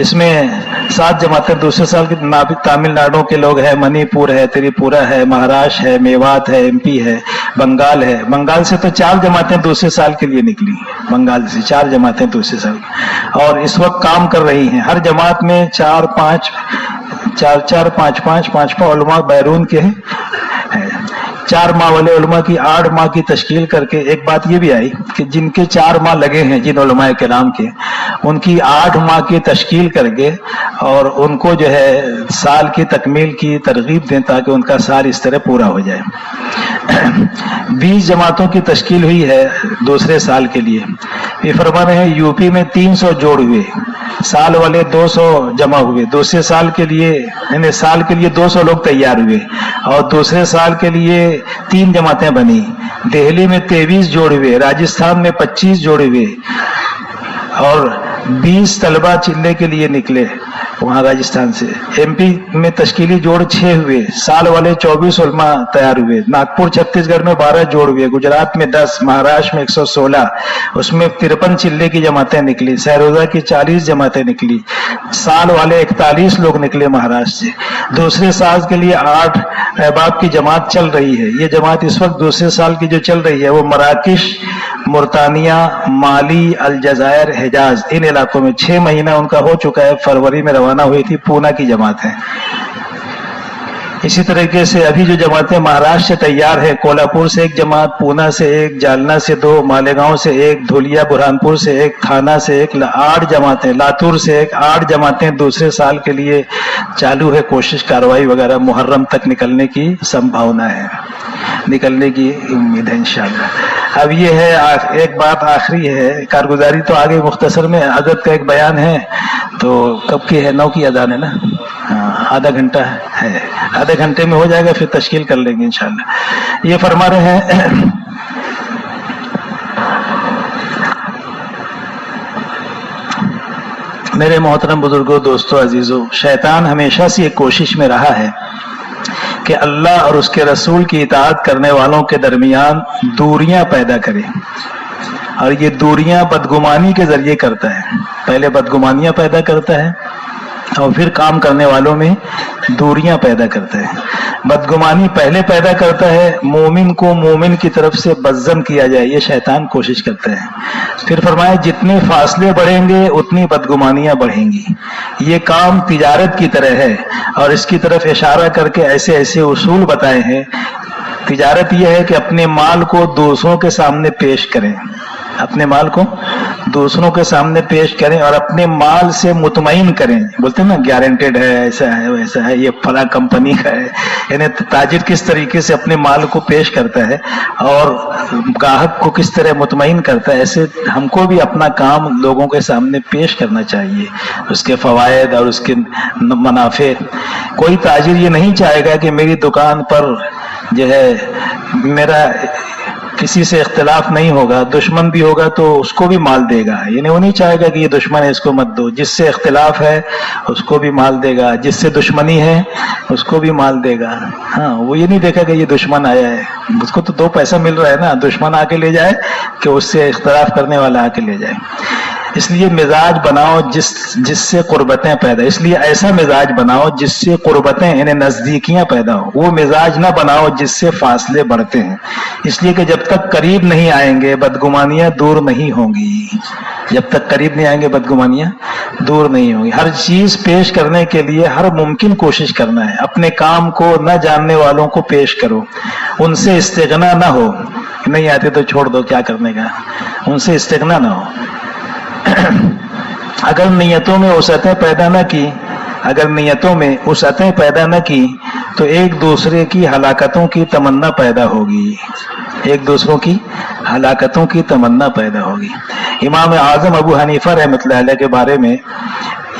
اس میں 7 جماعتیں دوسرے سال کی تامل ناڈو کے لوگ ہیں، منی پور ہے، تریپورہ ہے، مہاراشٹر ہے، میوات ہے، ایم پی ہے، بنگال ہے. بنگال سے تو 4 جماعتیں دوسرے سال کے لیے نکلی. بنگال سے 4 جماعتیں دوسرے سال اور اس وقت کام کر رہی ہیں. ہر جماعت میں 4-5 علماء بیرون کے ہیں. 4 ماہ والے علماء کی 8 ماہ کی تشکیل کر کے ایک بات یہ بھی آئی کہ جن کے 4 ماہ لگے ہیں، جن علماء کرام کے، ان کی 8 ماہ کی تشکیل کر کے اور ان کو جو ہے سال کی تکمیل کی ترغیب دیں تاکہ ان کا سال اس طرح پورا ہو جائے. 20 جماعتوں کی تشکیل ہوئی ہے دوسرے سال کے لیے. یہ فرما رہے ہیں یو پی میں 300 جوڑ ہوئے، سال والے 200 جمع ہوئے. دوسرے سال کے لیے یعنی سال کے لیے 200 لوگ تیار ہوئے اور دوسرے سال کے لیے 3 جماعتیں بنی. دہلی میں 23 جوڑ ہوئے، راجستھان میں 25 جوڑ ہوئے اور 20 طلبہ چلے کے لیے نکلے وہاں راجستھان سے. ایم پی میں تشکیلی جوڑ 6 ہوئے، سال والے 24 علماء تیار ہوئے. ناگپور چھتیس گڑھ میں 12 جوڑ ہوئے، گجرات میں 10، مہاراشٹر میں 116، اس میں 53 چلے کی جماعتیں نکلی. سہروزہ کی 40 جماعتیں نکلی، سال والے 41 لوگ نکلے مہاراشٹر سے. دوسرے سال کے لیے 8 احباب کی جماعت چل رہی ہے. یہ جماعت اس وقت دوسرے سال کی جو چل رہی ہے وہ مراکش، مورتانیہ، مالی، الجزائر، حجاز ان علاقوں میں 6 مہینہ ان کا ہو چکا ہے. فروری میں روانہ ہوئی تھی. پونا کی جماعت ہے. اسی طریقے سے ابھی جو جماعتیں مہاراشٹر سے تیار ہے، کولہاپور سے 1 جماعت، پونا سے 1، جالنا سے 2، مالیگاؤں سے 1، دھولیا برہانپور سے 1، تھانہ سے 1، 8 جماعتیں، لاتور سے 1، 8 جماعتیں دوسرے سال کے لیے چالو ہے. کوشش کارروائی وغیرہ محرم تک نکلنے کی سمبھاونا ہے، نکلنے کی امید ہے انشاءاللہ. اب یہ ہے ایک بات آخری ہے، کارگزاری تو آگے مختصر میں عدد کا ایک بیان ہے. تو کب کی ہے؟ 9 کی اذان ہے نا؟ آدھا گھنٹہ ہے، آدھے گھنٹے میں ہو جائے گا، پھر تشکیل کر لیں گے انشاءاللہ. یہ فرما رہے ہیں میرے محترم بزرگوں، دوستوں، عزیزوں، شیطان ہمیشہ سے ایک کوشش میں رہا ہے کہ اللہ اور اس کے رسول کی اطاعت کرنے والوں کے درمیان دوریاں پیدا کرے. اور یہ دوریاں بدگمانی کے ذریعے کرتا ہے. پہلے بدگمانیاں پیدا کرتا ہے اور پھر کام کرنے والوں میں دوریاں پیدا کرتا ہے. بدگمانی پہلے پیدا کرتا ہے، مومن کو مومن کی طرف سے بدظن کیا جائے، یہ شیطان کوشش کرتا ہے. پھر فرمایا جتنے فاصلے بڑھیں گے اتنی بدگمانیاں بڑھیں گی. یہ کام تجارت کی طرح ہے اور اس کی طرف اشارہ کر کے ایسے ایسے اصول بتائے ہیں. تجارت یہ ہے کہ اپنے مال کو دوسروں کے سامنے پیش کریں، اپنے مال کو دوسروں کے سامنے پیش کریں اور اپنے مال سے مطمئن کریں. بولتے ہیں نا گارنٹیڈ ہے، ایسا ہے ویسا ہے، یہ فلاں کمپنی کا ہے. یعنی تاجر کس طریقے سے اپنے مال کو پیش کرتا ہے اور گاہک کو کس طرح مطمئن کرتا ہے، ایسے ہم کو بھی اپنا کام لوگوں کے سامنے پیش کرنا چاہیے، اس کے فوائد اور اس کے منافع. کوئی تاجر یہ نہیں چاہے گا کہ میری دکان پر جو ہے میرا کسی سے اختلاف نہیں ہوگا، دشمن بھی ہوگا تو اس کو بھی مال دے گا. یعنی وہ نہیں چاہے گا کہ یہ دشمن ہے اس کو مت دو. جس سے اختلاف ہے اس کو بھی مال دے گا، جس سے دشمنی ہے اس کو بھی مال دے گا. ہاں، وہ یہ نہیں دیکھا کہ یہ دشمن آیا ہے، اس کو تو 2 پیسہ مل رہا ہے نا، دشمن آ کے لے جائے کہ اس سے اختلاف کرنے والا آ کے لے جائے. اس لیے مزاج بناؤ جس سے قربتیں پیدا، اس لیے ایسا مزاج بناؤ جس سے قربتیں یعنی نزدیکیاں پیدا ہو. وہ مزاج نہ بناؤ جس سے فاصلے بڑھتے ہیں. اس لیے کہ جب تک قریب نہیں آئیں گے بدگمانیاں دور نہیں ہوں گی. جب تک قریب نہیں آئیں گے بدگمانیاں دور نہیں ہوں گی. ہر چیز پیش کرنے کے لیے ہر ممکن کوشش کرنا ہے. اپنے کام کو نہ جاننے والوں کو پیش کرو، ان سے استغنا نہ ہو. نہیں آتے تو چھوڑ دو، کیا کرنے کا، ان سے استغنا نہ ہو. اگر نیتوں میں وسعتیں پیدا نہ کی، اگر نیتوں میں وسعتیں پیدا نہ کی تو ایک دوسرے کی ہلاکتوں کی تمنا پیدا ہوگی، ایک دوسروں کی ہلاکتوں کی تمنا پیدا ہوگی. امام اعظم ابو حنیفہ رحمۃ اللہ علیہ کے بارے میں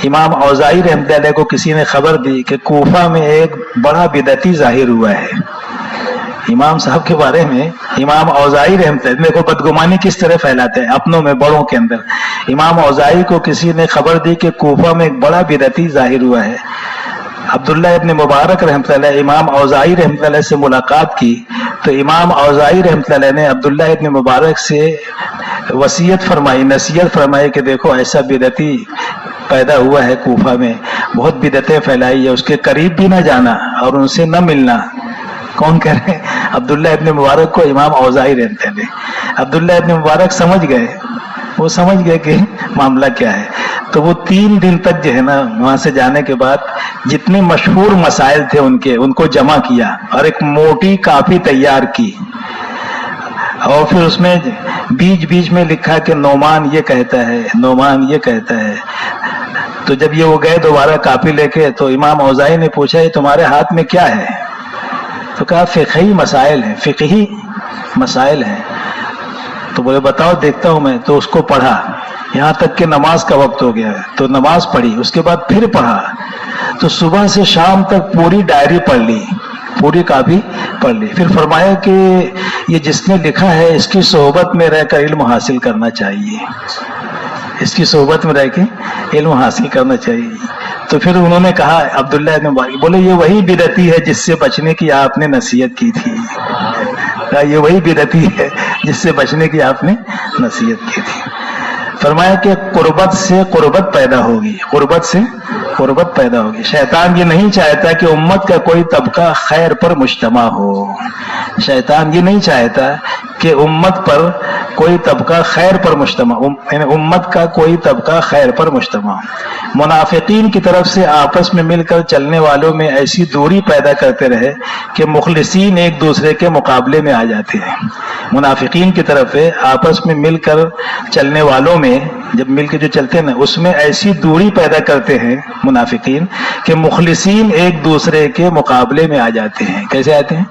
امام اوزاعی رحمۃ اللہ علیہ کو کسی نے خبر دی کہ کوفہ میں ایک بڑا بدعتی ظاہر ہوا ہے. امام صاحب کے بارے میں امام اوزاعی رحمۃ اللہ، دیکھو بدگمانی کس طرح پھیلاتے ہیں اپنوں میں، بڑوں کے اندر. امام اوزاعی کو کسی نے خبر دی کہ کوفہ میں ایک بڑا بدعتی ظاہر ہوا ہے. عبداللہ ابن مبارک رحمۃ اللہ علیہ امام اوزاعی رحمۃ اللہ سے ملاقات کی تو امام اوزاعی رحمۃ اللہ نے عبداللہ ابن مبارک سے وصیت فرمائی، نصیحت فرمائی کہ دیکھو ایسا بدعتی پیدا ہوا ہے کوفہ میں، بہت بدعتیں پھیلائی ہے، اس کے قریب بھی نہ جانا اور ان سے نہ ملنا۔ کون کہہ رہے ہیں؟ عبداللہ ابن مبارک کو امام اوزاعی رہتے ہیں۔ عبداللہ ابن مبارک سمجھ گئے، وہ سمجھ گئے کہ معاملہ کیا ہے، تو وہ 3 دن تک جو ہے نا وہاں سے جانے کے بعد جتنے مشہور مسائل تھے ان کو جمع کیا اور ایک موٹی کاپی تیار کی، اور پھر اس میں بیچ بیچ میں لکھا کہ نعمان یہ کہتا ہے، نعمان یہ کہتا ہے۔ تو جب یہ وہ گئے دوبارہ کاپی لے کے، تو امام اوزاعی نے پوچھا یہ تمہارے ہاتھ میں کیا ہے؟ تو کہا فقہی مسائل ہیں، فقہی مسائل ہیں۔ تو بولے بتاؤ دیکھتا ہوں میں۔ تو اس کو پڑھا یہاں تک کہ نماز کا وقت ہو گیا، تو نماز پڑھی، اس کے بعد پھر پڑھا، تو صبح سے شام تک پوری ڈائری پڑھ لی، پوری کاپی پڑھ لی۔ پھر فرمایا کہ یہ جس نے لکھا ہے اس کی صحبت میں رہ کر علم حاصل کرنا چاہیے، اس کی صحبت میں رہ کے علم حاصل کرنا چاہیے۔ تو پھر انہوں نے کہا عبداللہ ابن مبارک بولے یہ وہی بدعتی ہے جس سے بچنے کی آپ نے نصیحت کی تھی، یہ وہی بدعتی ہے جس سے بچنے کی آپ نے نصیحت کی تھی۔ فرمایا کہ قربت سے قربت پیدا ہوگی، قربت سے قربت پیدا ہوگی۔ شیطان یہ نہیں چاہتا کہ امت کا کوئی طبقہ خیر پر مجتمع ہو، شیطان یہ نہیں چاہتا کہ امت پر کوئی طبقہ خیر پر مجتمع، یعنی امت کا کوئی طبقہ خیر پر مجتمع۔ منافقین کی طرف سے آپس میں مل کر چلنے والوں میں ایسی دوری پیدا کرتے رہے کہ مخلصین ایک دوسرے کے مقابلے میں آ جاتے ہیں۔ منافقین کی طرف سے آپس میں مل کر چلنے والوں میں، جب مل کے جو چلتے ہیں نا، اس میں ایسی دوری پیدا کرتے ہیں منافقین کہ مخلصین ایک دوسرے کے مقابلے میں آ جاتے ہیں۔ کیسے آتے ہیں؟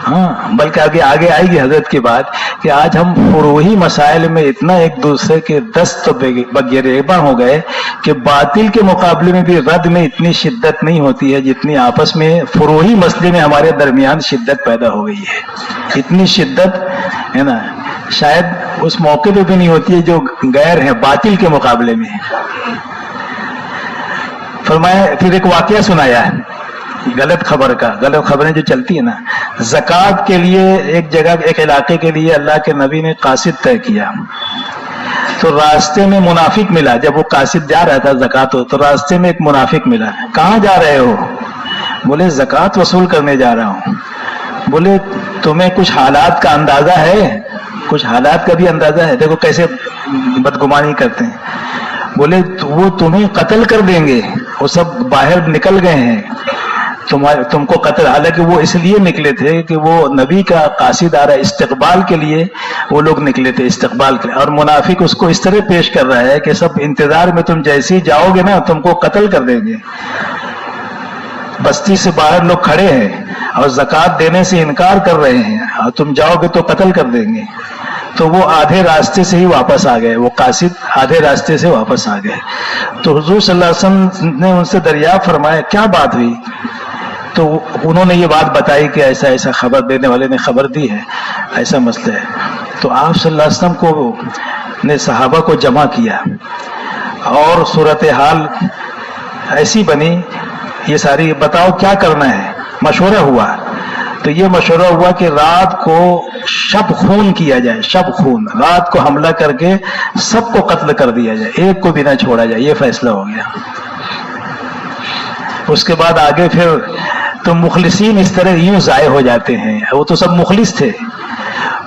ہاں، بلکہ آگے آئے گی حضرت کی بات کہ آج ہم فروعی مسائل میں اتنا ایک دوسرے کے دست بگریباں ہو گئے کہ باطل کے مقابلے میں بھی رد میں اتنی شدت نہیں ہوتی ہے جتنی آپس میں فروعی مسئلے میں ہمارے درمیان شدت پیدا ہو گئی ہے۔ اتنی شدت ہے نا شاید اس موقع پہ بھی نہیں ہوتی ہے جو غیر ہیں باطل کے مقابلے میں۔ فرمایا پھر ایک واقعہ سنایا ہے غلط خبر کا، غلط خبریں جو چلتی ہیں نا، زکوٰۃ کے لیے ایک جگہ ایک علاقے کے لیے اللہ کے نبی نے قاصد طے کیا، تو راستے میں منافق ملا۔ جب وہ قاصد جا رہا تھا زکوٰۃ، تو راستے میں ایک منافق ملا۔ کہاں جا رہے ہو؟ بولے زکوٰۃ وصول کرنے جا رہا ہوں۔ بولے تمہیں کچھ حالات کا اندازہ ہے؟ کچھ حالات کا بھی اندازہ ہے؟ دیکھو کیسے بدگمانی کرتے ہیں۔ بولے وہ تمہیں قتل کر دیں گے، وہ سب باہر نکل گئے ہیں، تم کو قتل۔ حالانکہ وہ اس لیے نکلے تھے کہ وہ نبی کا قاصد آ رہا ہے، استقبال کے لیے وہ لوگ نکلے تھے، استقبال کے لیے۔ اور منافق اس کو اس طرح پیش کر رہا ہے کہ سب انتظار میں، تم جیسے ہی جاؤ گے نا تم کو قتل کر دیں گے۔ بستی سے باہر لوگ کھڑے ہیں اور زکوٰۃ دینے سے انکار کر رہے ہیں، اور تم جاؤ گے تو قتل کر دیں گے۔ تو وہ آدھے راستے سے ہی واپس آ گئے، وہ قاصد آدھے راستے سے واپس آ گئے۔ تو حضور صلی اللہ علیہ وسلم نے ان سے دریافت فرمایا کیا بات ہوئی؟ تو انہوں نے یہ بات بتائی کہ ایسا ایسا، خبر دینے والے نے خبر دی ہے، ایسا مسئلہ ہے۔ تو آپ صلی اللہ علیہ وسلم کو نے صحابہ کو جمع کیا اور صورتحال ایسی بنی، یہ ساری بتاؤ کیا کرنا ہے، مشورہ ہوا۔ تو یہ مشورہ ہوا کہ رات کو شب خون کیا جائے، شب خون، رات کو حملہ کر کے سب کو قتل کر دیا جائے، ایک کو بھی نہ چھوڑا جائے، یہ فیصلہ ہو گیا۔ اس کے بعد آگے پھر تو مخلصین اس طرح یوں ضائع ہو جاتے ہیں، وہ تو سب مخلص تھے،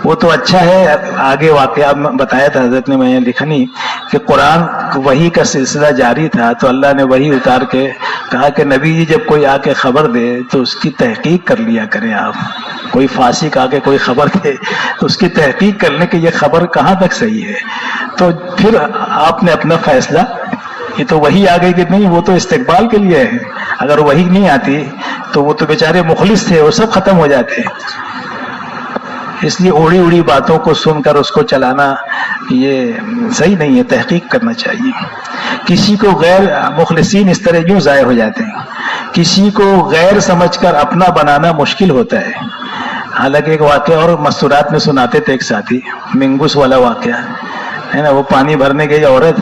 وہ تو اچھا ہے۔ آگے واقعہ بتایا تھا حضرت نے، میں لکھا نہیں، کہ قرآن وحی کا سلسلہ جاری تھا، تو اللہ نے وحی اتار کے کہا کہ نبی جی جب کوئی آ کے خبر دے تو اس کی تحقیق کر لیا کریں آپ۔ کوئی فاسق آ کے کوئی خبر دے تو اس کی تحقیق کر لیں کہ یہ خبر کہاں تک صحیح ہے، تو پھر آپ نے اپنا فیصلہ۔ یہ تو وہی آ گئی کہ نہیں، وہ تو استقبال کے لیے ہے، اگر وہی نہیں آتی تو وہ تو بیچارے مخلص تھے، وہ سب ختم ہو جاتے۔ اس لیے اڑی اڑی باتوں کو سن کر اس کو چلانا یہ صحیح نہیں ہے، تحقیق کرنا چاہیے۔ کسی کو غیر مخلصین اس طرح یوں ضائع ہو جاتے ہیں، کسی کو غیر سمجھ کر اپنا بنانا مشکل ہوتا ہے۔ حالانکہ ایک واقعہ اور مستورات میں سناتے تھے، ایک ساتھی منگوس والا واقعہ ہے نا، وہ پانی بھرنے گئی عورت،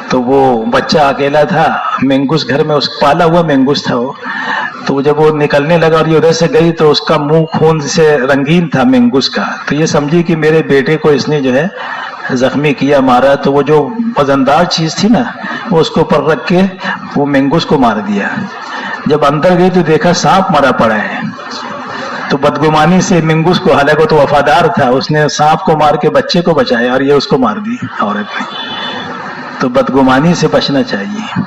تو وہ بچہ اکیلا تھا، مینگوس گھر میں، اس پالا ہوا مینگوس تھا وہ، تو جب وہ نکلنے لگا اور یہ ادھر سے گئی تو اس کا منہ خون سے رنگین تھا مینگوس کا، تو یہ سمجھی کہ میرے بیٹے کو اس نے جو ہے زخمی کیا مارا تو وہ جو وزندار چیز تھی نا وہ اس کو اوپر رکھ کے وہ مینگوس کو مار دیا. جب اندر گئی تو دیکھا سانپ مرا پڑا ہے. تو بدگمانی سے منگوس کو، حالانکہ تو وفادار تھا، اس نے سانپ کو مار کے بچے کو بچایا اور یہ اس کو مار دی عورت نے. تو بدگمانی سے بچنا چاہیے.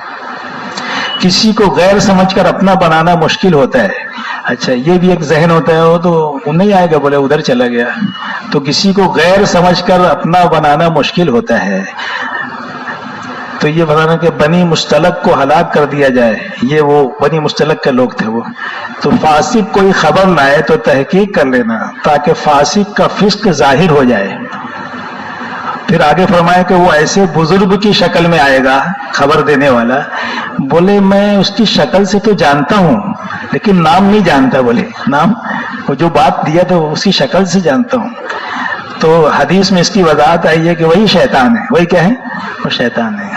کسی کو غیر سمجھ کر اپنا بنانا مشکل ہوتا ہے. اچھا یہ بھی ایک ذہن ہوتا ہے، وہ تو نہیں آئے گا، بولے ادھر چلا گیا. تو کسی کو غیر سمجھ کر اپنا بنانا مشکل ہوتا ہے. تو یہ بتانا کہ بنی مستلق کو ہلاک کر دیا جائے، یہ وہ بنی مستلق کے لوگ تھے وہ. تو فاسق کوئی خبر نہ آئے تو تحقیق کر لینا تاکہ فاسق کا فسق ظاہر ہو جائے. پھر آگے فرمایا کہ وہ ایسے بزرگ کی شکل میں آئے گا خبر دینے والا. بولے میں اس کی شکل سے تو جانتا ہوں لیکن نام نہیں جانتا. بولے نام وہ جو بات دیا تو اس کی شکل سے جانتا ہوں. تو حدیث میں اس کی وضاحت آئی ہے کہ وہی شیطان ہے. وہی کیا ہے؟ وہ شیطان ہے.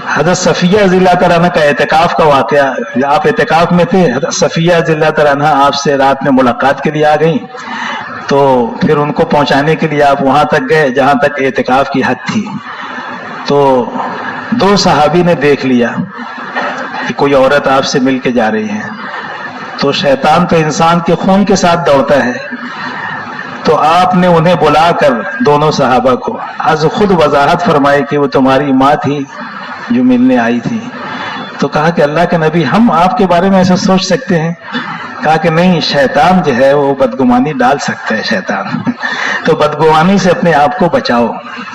حضرت صفیہ رضی اللہ تعالیٰ عنہ کا اعتکاف کا واقعہ، آپ اعتکاف میں تھے، حضرت صفیہ رضی اللہ تعالیٰ عنہ آپ سے رات میں ملاقات کے لیے آ گئیں. تو پھر ان کو پہنچانے کے لیے آپ وہاں تک گئے جہاں تک اعتکاف کی حد تھی. تو دو صحابی نے دیکھ لیا کہ کوئی عورت آپ سے مل کے جا رہی ہے. تو شیطان تو انسان کے خون کے ساتھ دوڑتا ہے. تو آپ نے انہیں بلا کر دونوں صحابہ کو از خود وضاحت فرمائی کہ وہ تمہاری ماں تھی جو ملنے آئی تھی. تو کہا کہ اللہ کے نبی ہم آپ کے بارے میں ایسا سوچ سکتے ہیں؟ کہا کہ نہیں، شیطان جو ہے وہ بدگمانی ڈال سکتا ہے شیطان. تو بدگمانی سے اپنے آپ کو بچاؤ،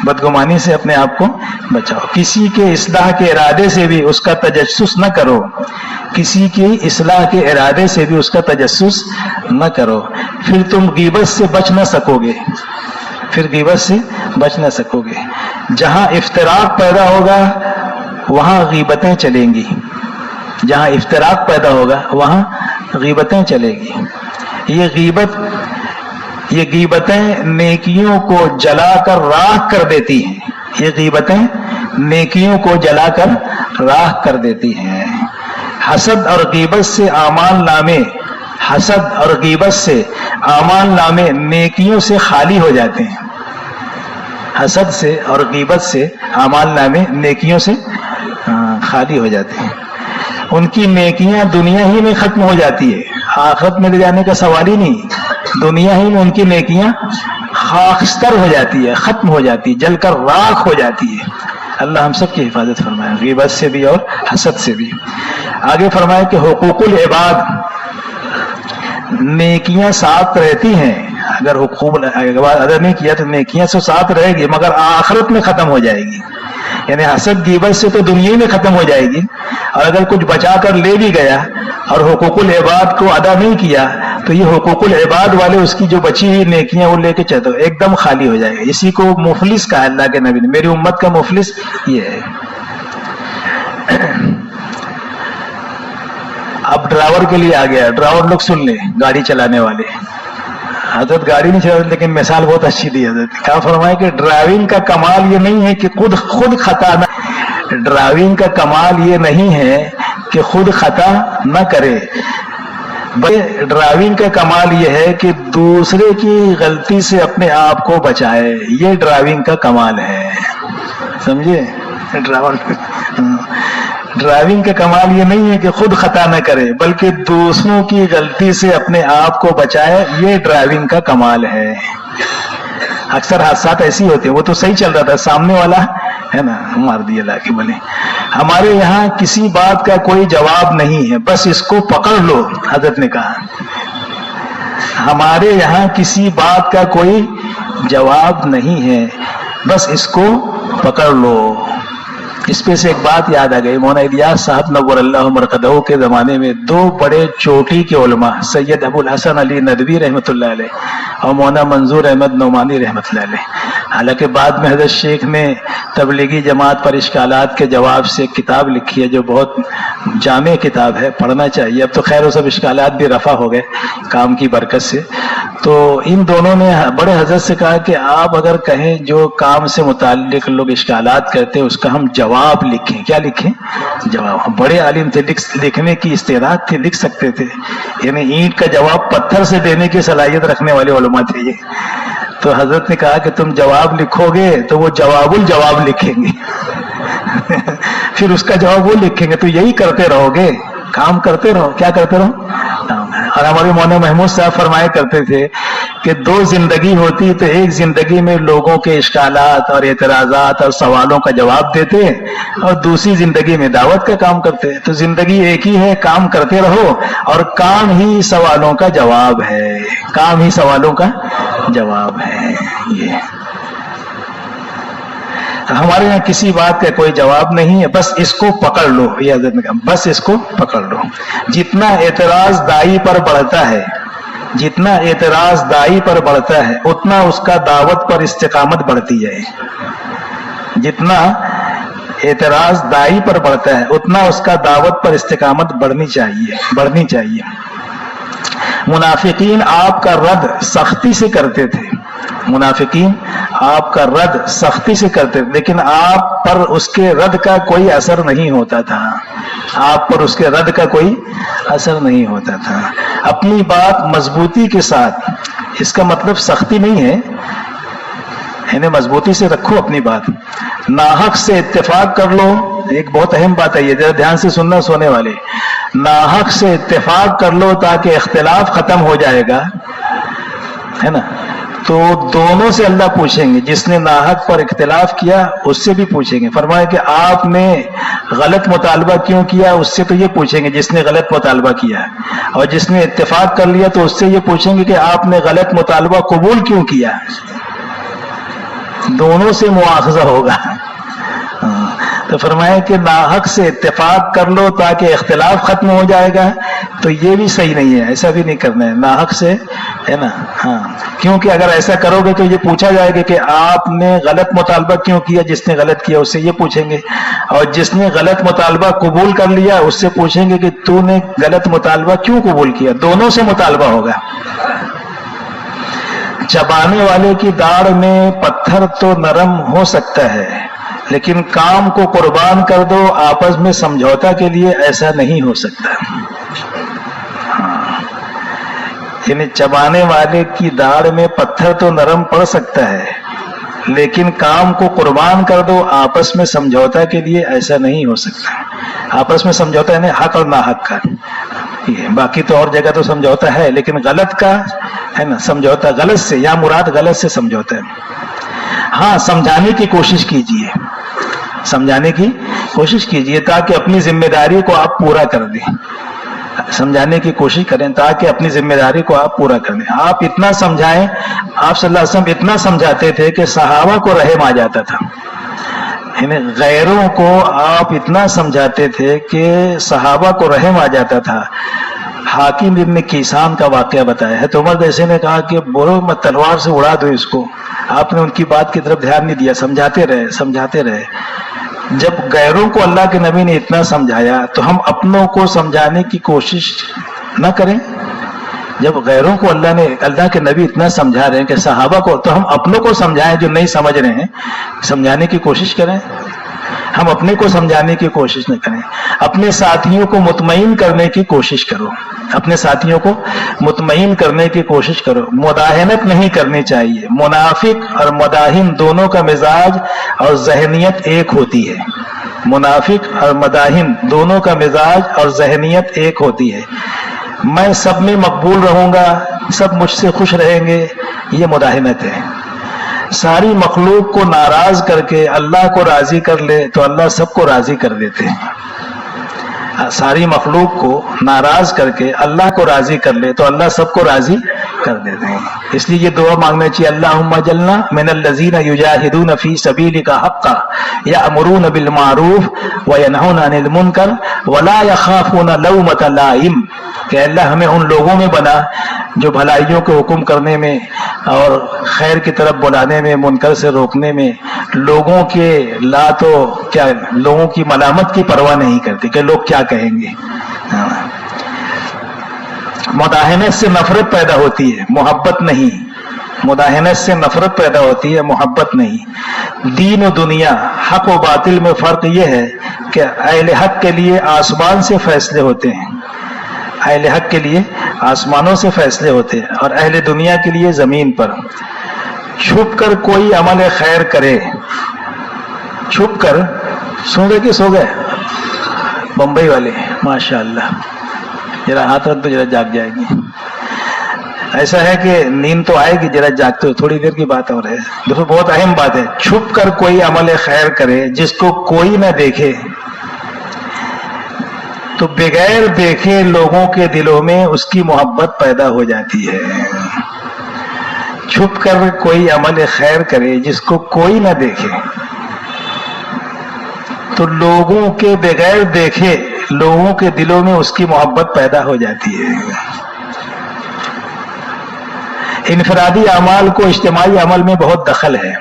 بدگمانی سے اپنے آپ کو بچاؤ. کسی کے اصلاح کے ارادے سے بھی اس کا تجسس نہ کرو، کسی کی اصلاح کے ارادے سے بھی اس کا تجسس نہ کرو. پھر تم غیبت سے بچ نہ سکو گے، پھر غیبت سے بچ نہ سکو گے. جہاں افتراق پیدا ہوگا وہاں غیبتیں چلیں گی، جہاں افتراق پیدا ہوگا وہاں غیبتیں چلے گی. یہ غیبتیں نیکیوں کو جلا کر راکھ کر دیتی ہیں. یہ غیبتیں نیکیوں کو جلا کر راکھ کر دیتی ہیں. حسد اور غیبت سے اعمال نامے، حسد اور غیبت سے اعمال نامے نیکیوں سے خالی ہو جاتے ہیں. حسد سے اور غیبت سے اعمال نامے نیکیوں سے خالی ہو جاتے ہیں. ان کی نیکیاں دنیا ہی میں ختم ہو جاتی ہے، آخرت میں لے جانے کا سوال ہی نہیں. دنیا ہی میں ان کی نیکیاں خاکستر ہو جاتی ہے، ختم ہو جاتی ہے، جل کر راکھ ہو جاتی ہے. اللہ ہم سب کی حفاظت فرمائے غیبت سے بھی اور حسد سے بھی. آگے فرمائے کہ حقوق العباد، نیکیاں ساتھ رہتی ہیں. اگر حقوق ادا نہیں کیا تو نیکیاں سے ساتھ رہے گی مگر آخرت میں ختم ہو جائے گی. یعنی حسد غیبت سے تو دنیا میں ختم ہو جائے گی، اور اگر کچھ بچا کر لے بھی گیا اور حقوق العباد کو ادا نہیں کیا تو یہ حقوق العباد والے اس کی جو بچی ہوئی نیکیاں وہ لے کے چلتے ایک دم خالی ہو جائے گا. اسی کو مفلس کہا اللہ کے نبی نے. میری امت کا مفلس یہ ہے. اب ڈرائیور کے لیے آ گیا. ڈرائیور لوگ سن لیں، گاڑی چلانے والے. حضرت گاڑی نہیں چلا لیکن مثال بہت اچھی دی حضرت. کہا فرمایا کہ ڈرائیونگ کا کمال یہ نہیں ہے کہ خود خطا نہ، ڈرائیونگ کا کمال یہ نہیں ہے کہ خود خطا نہ کرے، بلکہ ڈرائیونگ کا کمال یہ ہے کہ دوسرے کی غلطی سے اپنے آپ کو بچائے. یہ ڈرائیونگ کا کمال ہے. سمجھے؟ ڈرائیونگ کا کمال یہ نہیں ہے کہ خود خطا نہ کرے بلکہ دوسروں کی غلطی سے اپنے آپ کو بچائے. یہ ڈرائیونگ کا کمال ہے. اکثر حادثات ایسی ہوتے ہیں، وہ تو صحیح چل رہا تھا، سامنے والا ہے نا مار دیا لا کے بولے. ہمارے یہاں کسی بات کا کوئی جواب نہیں ہے، بس اس کو پکڑ لو. حضرت نے کہا ہمارے یہاں کسی بات کا کوئی جواب نہیں ہے، بس اس کو پکڑ لو. اس پہ سے ایک بات یاد آ گئی. مولانا الیاس صاحب نور اللہ مرقدہ کے زمانے میں دو بڑے چوٹی کے علماء، سید ابو الحسن علی ندوی رحمۃ اللہ علیہ اور مولانا منظور احمد نعمانی رحمۃ اللہ علیہ. حالانکہ بعد میں حضرت شیخ نے تبلیغی جماعت پر اشکالات کے جواب سے ایک کتاب لکھی ہے جو بہت جامع کتاب ہے، پڑھنا چاہیے. اب تو خیر وہ سب اشکالات بھی رفع ہو گئے کام کی برکت سے. تو ان دونوں نے بڑے حضرت سے کہا کہ آپ اگر کہیں جو کام سے متعلق لوگ اشکالات کرتے ہیں اس کا ہم جواب لکھیں. کیا لکھیں؟ جواب. بڑے عالم تھے، لکھنے کی استعداد تھی، لکھ سکتے تھے. یعنی اینٹ کا جواب پتھر سے دینے کی صلاحیت رکھنے والے علماء تھے یہ. تو حضرت نے کہا کہ تم جواب لکھو گے تو وہ جواب الجواب لکھیں گے پھر اس کا جواب وہ لکھیں گے، تو یہی کرتے رہو گے، کام کرتے رہو. کیا کرتے رہو؟ اور ہمارے مولانا محمود صاحب فرمایا کرتے تھے کہ دو زندگی ہوتی تو ایک زندگی میں لوگوں کے اشکالات اور اعتراضات اور سوالوں کا جواب دیتے اور دوسری زندگی میں دعوت کا کام کرتے. تو زندگی ایک ہی ہے، کام کرتے رہو اور کام ہی سوالوں کا جواب ہے، کام ہی سوالوں کا جواب ہے. یہ ہمارے یہاں کسی بات کا کوئی جواب نہیں ہے، بس اس کو پکڑ لو. یہ حضرت نے کہا بس اس کو پکڑ لو. جتنا اعتراض دائی پر بڑھتا ہے، جتنا اعتراض دائی پر بڑھتا ہے اتنا اس کا دعوت پر استقامت بڑھتی ہے. جتنا اعتراض دائی پر بڑھتا ہے اتنا اس کا دعوت پر استقامت بڑھنی چاہیے. منافقین آپ کا رد سختی سے کرتے تھے، منافقین آپ کا رد سختی سے کرتے تھے، لیکن آپ پر اس کے رد کا کوئی اثر نہیں ہوتا تھا. آپ پر اس کے رد کا کوئی اثر نہیں ہوتا تھا. اپنی بات مضبوطی کے ساتھ، اس کا مطلب سختی نہیں ہے، انہیں مضبوطی سے رکھو اپنی بات. ناحق سے اتفاق کر لو. ایک بہت اہم بات ہے یہ، ذرا دھیان سے سننا سونے والے. ناحق سے اتفاق کر لو تاکہ اختلاف ختم ہو جائے گا، ہے نا. تو دونوں سے اللہ پوچھیں گے، جس نے ناحق پر اختلاف کیا اس سے بھی پوچھیں گے. فرمایا کہ آپ نے غلط مطالبہ کیوں کیا، اس سے تو یہ پوچھیں گے جس نے غلط مطالبہ کیا، اور جس نے اتفاق کر لیا تو اس سے یہ پوچھیں گے کہ آپ نے غلط مطالبہ قبول کیوں کیا. دونوں سے مواخذہ ہوگا. تو فرمایا کہ ناحق سے اتفاق کر لو تاکہ اختلاف ختم ہو جائے گا. تو یہ بھی صحیح نہیں ہے، ایسا بھی نہیں کرنا ہے ناحق سے، ہے نا. ہاں، کیونکہ اگر ایسا کرو گے تو یہ پوچھا جائے گا کہ آپ نے غلط مطالبہ کیوں کیا. جس نے غلط کیا اس سے یہ پوچھیں گے، اور جس نے غلط مطالبہ قبول کر لیا اس سے پوچھیں گے کہ تو نے غلط مطالبہ کیوں قبول کیا. دونوں سے مطالبہ ہوگا. چبانے والے کی داڑھ میں پتھر تو نرم ہو سکتا ہے، لیکن کام کو قربان کر دو آپس میں سمجھوتا کے لیے ایسا نہیں ہو سکتا. یعنی چبانے والے کی داڑھ میں پتھر تو نرم پڑ سکتا ہے، لیکن کام کو قربان کر دو آپس میں سمجھوتا کے لیے ایسا نہیں ہو سکتا. آپس میں سمجھوتا ہے حق اور ناحق کا. باقی تو اور جگہ تو سمجھوتا ہے، لیکن غلط کا ہے نا سمجھوتا، غلط سے یا مراد غلط سے سمجھوتا ہے. ہاں، سمجھانے کی کوشش کیجیے، سمجھانے کی کوشش کیجیے تاکہ اپنی ذمہ داری کو آپ پورا کر دیں. سمجھانے کی کوشش کریں تاکہ اپنی ذمہ داری کو آپ پورا کر دیں. آپ اتنا سمجھائیں. آپ صلی اللہ علیہ وسلم اتنا سمجھاتے تھے کہ صحابہ کو رحم آ جاتا تھا. غیروں کو آپ اتنا سمجھاتے تھے کہ صحابہ کو رحم آ جاتا تھا. حاکم ابن کیسان کا واقعہ بتایا ہے. تو عمر جیسے نے کہا کہ بولو میں تلوار سے اڑا دو اس کو. آپ نے ان کی بات کی طرف دھیان نہیں دیا، سمجھاتے رہے. جب غیروں کو اللہ کے نبی نے اتنا سمجھایا تو ہم اپنوں کو سمجھانے کی کوشش نہ کریں. جب غیروں کو اللہ کے نبی اتنا سمجھا رہے ہیں کہ صحابہ کو، تو ہم اپنوں کو سمجھائیں جو نہیں سمجھ رہے ہیں. سمجھانے کی کوشش کریں. ہم اپنے کو سمجھانے کی کوشش نہ کریں. اپنے ساتھیوں کو مطمئن کرنے کی کوشش کرو. اپنے ساتھیوں کو مطمئن کرنے کی کوشش کرو. مداہنت نہیں کرنی چاہیے. منافق اور مداہن دونوں کا مزاج اور ذہنیت ایک ہوتی ہے. منافق اور مداہن دونوں کا مزاج اور ذہنیت ایک ہوتی ہے. میں سب میں مقبول رہوں گا، سب مجھ سے خوش رہیں گے، یہ مداہنت ہے. ساری مخلوق کو ناراض کر کے اللہ کو راضی کر لے تو اللہ سب کو راضی کر دیتے ہیں. ساری مخلوق کو ناراض کر کے اللہ کو راضی کر لے تو اللہ سب کو راضی کر دیتے ہیں. اس لیے یہ دعا مانگنا چاہیے، اللہم اجعلنا من الذین یجاہدون فی سبیلک حقا یأمرون بالمعروف وینہون عن المنکر ولا یخافون لومۃ لائم. کہ اللہ ہمیں ان لوگوں میں بنا جو بھلائیوں کو حکم کرنے میں اور خیر کی طرف بلانے میں، منکر سے روکنے میں لوگوں کے لوگوں کی ملامت کی پرواہ نہیں کرتے کہ لوگ کیا کہیں گے. مداہنت سے نفرت پیدا ہوتی ہے، محبت نہیں. مداہنت سے نفرت پیدا ہوتی ہے، محبت نہیں. دین و دنیا، حق و باطل میں فرق یہ ہے کہ اہل حق کے لیے آسمان سے فیصلے ہوتے ہیں، اہل حق کے لیے آسمانوں سے فیصلے ہوتے ہیں، اور اہل دنیا کے لیے زمین پر. چھپ کر کوئی عمل خیر کرے, چھپ کر, سن رہے کہ سو گئے بمبئی والے, ماشاء اللہ, ذرا ہاتھ رکھ تو ذرا جاگ جائے گی. ایسا ہے کہ نیند تو آئے گی, ذرا جاگتے ہو, تھوڑی دیر کی بات اور ہے. دیکھو بہت اہم بات ہے, چھپ کر کوئی عمل خیر کرے جس کو کوئی نہ دیکھے تو بغیر دیکھے لوگوں کے دلوں میں اس کی محبت پیدا ہو جاتی ہے. چھپ کر کوئی عمل خیر کرے جس کو کوئی نہ دیکھے تو لوگوں کے بغیر دیکھے لوگوں کے دلوں میں اس کی محبت پیدا ہو جاتی ہے. انفرادی اعمال کو اجتماعی عمل میں بہت دخل ہے,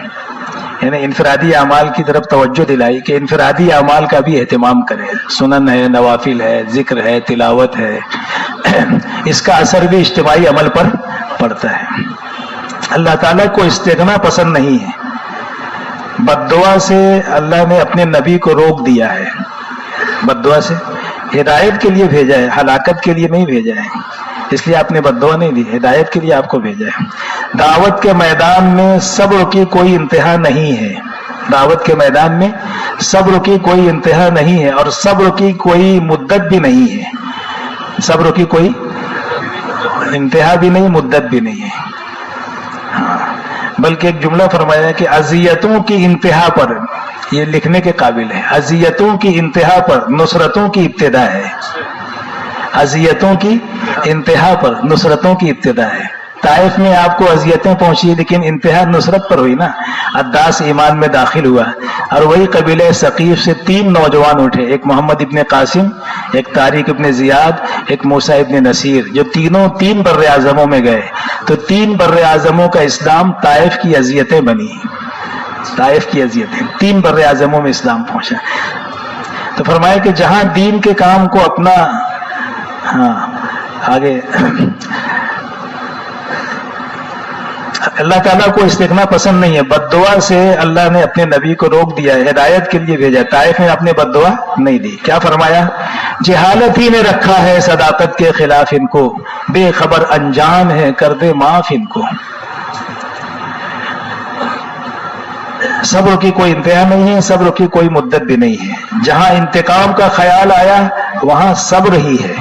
یعنی انفرادی اعمال کی طرف توجہ دلائی کہ انفرادی اعمال کا بھی اہتمام کرے. سنن ہے, نوافل ہے, ذکر ہے, تلاوت ہے, اس کا اثر بھی اجتماعی عمل پر پڑتا ہے. اللہ تعالیٰ کو استغنا پسند نہیں ہے. بد دعا سے اللہ نے اپنے نبی کو روک دیا ہے. بد دعا سے ہدایت کے لیے بھیجا ہے, ہلاکت کے لیے نہیں بھیجا ہے. اس لیے آپ نے بد دعا نہیں دی, ہدایت کے لیے آپ کو بھیجا ہے. دعوت کے میدان میں صبر کی کوئی انتہا نہیں ہے. دعوت کے میدان میں صبر کی کوئی انتہا نہیں ہے, اور صبر کی کوئی مدت بھی نہیں ہے. صبر کی کوئی انتہا بھی نہیں, مدت بھی نہیں ہے. بلکہ ایک جملہ فرمایا کہ اذیتوں کی انتہا پر, یہ لکھنے کے قابل ہے, اذیتوں کی انتہا پر نصرتوں کی ابتدا ہے. اذیتوں کی انتہا پر نصرتوں کی ابتدا ہے. طائف میں آپ کو اذیتیں پہنچی لیکن انتہا نصرت پر ہوئی نا. عداس ایمان میں داخل ہوا اور وہی قبیلہ ثقیف سے 3 نوجوان اٹھے, ایک محمد ابن قاسم, ایک طارق ابن زیاد, ایک موسیٰ ابن نصیر, جو تینوں 3 بر اعظموں میں گئے. تو 3 بر اعظموں کا اسلام طائف کی اذیتیں بنی. طائف کی اذیتیں 3 بر اعظموں میں اسلام پہنچا. تو فرمایا کہ جہاں دین کے کام کو اپنا, ہاں آگے, اللہ تعالیٰ کو استغنا پسند نہیں ہے. بد دعا سے اللہ نے اپنے نبی کو روک دیا ہے, ہدایت کے لیے بھیجا. طائف میں اپنے بد دعا نہیں دی. کیا فرمایا؟ جہالت ہی نے رکھا ہے صداقت کے خلاف ان کو, بے خبر انجان ہے کر دے معاف ان کو. صبر کی کوئی انتہا نہیں ہے, صبر کی کوئی مدت بھی نہیں ہے. جہاں انتقام کا خیال آیا وہاں صبر ہی ہے.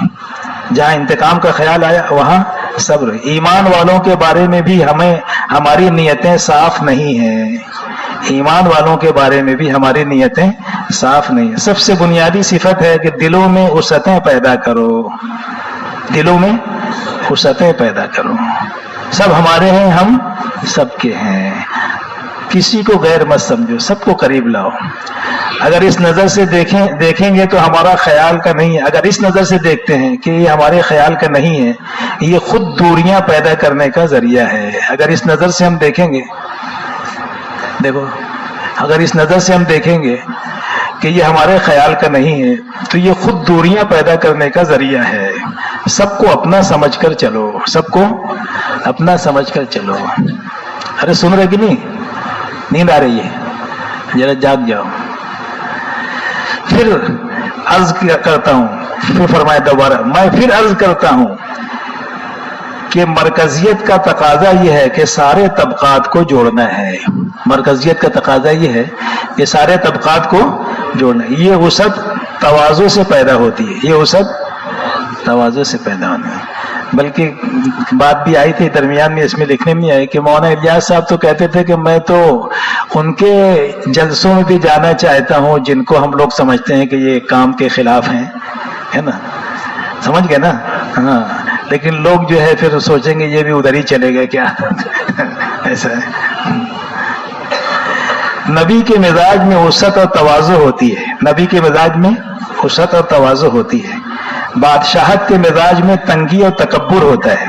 جہاں انتقام کا خیال آیا وہاں صبر. ایمان والوں کے بارے میں بھی ہماری نیتیں صاف نہیں ہیں. ایمان والوں کے بارے میں بھی ہماری نیتیں صاف نہیں ہیں. سب سے بنیادی صفت ہے کہ دلوں میں وسعتیں پیدا کرو. دلوں میں وسعتیں پیدا کرو. سب ہمارے ہیں, ہم سب کے ہیں. کسی کو غیر مت سمجھو, سب کو قریب لاؤ. اگر اس نظر سے دیکھیں گے تو ہمارا خیال کا نہیں ہے. اگر اس نظر سے دیکھتے ہیں کہ یہ ہمارے خیال کا نہیں ہے, یہ خود دوریاں پیدا کرنے کا ذریعہ ہے. اگر اس نظر سے ہم دیکھیں گے, دیکھو, اگر اس نظر سے ہم دیکھیں گے کہ یہ ہمارے خیال کا نہیں ہے تو یہ خود دوریاں پیدا کرنے کا ذریعہ ہے. سب کو اپنا سمجھ کر چلو, سب کو اپنا سمجھ کر چلو. ارے سن رہے کہ نہیں؟ نیند آ رہی ہے؟ ذرا جاگ جاؤ. پھر عرض کرتا ہوں, پھر فرمایا دوبارہ, میں پھر عرض کرتا ہوں کہ مرکزیت کا تقاضا یہ ہے کہ سارے طبقات کو جوڑنا ہے. مرکزیت کا تقاضا یہ ہے کہ سارے طبقات کو جوڑنا ہے. یہ وسعت تواضع سے پیدا ہوتی ہے. یہ وسعت تواضع سے پیدا ہوتی ہے. بلکہ بات بھی آئی تھی درمیان میں, اس میں لکھنے میں آئی کہ مولانا الیاس صاحب تو کہتے تھے کہ میں تو ان کے جلسوں میں بھی جانا چاہتا ہوں جن کو ہم لوگ سمجھتے ہیں کہ یہ کام کے خلاف ہیں, ہے نا, سمجھ گئے نا. ہاں, لیکن لوگ جو ہے پھر سوچیں گے یہ بھی ادھر ہی چلے گئے کیا. ایسا ہے. نبی کے مزاج میں وسعت اور تواضع ہوتی ہے. نبی کے مزاج میں وسعت اور تواضع ہوتی ہے. بادشاہت کے مزاج میں تنگی اور تکبر ہوتا ہے.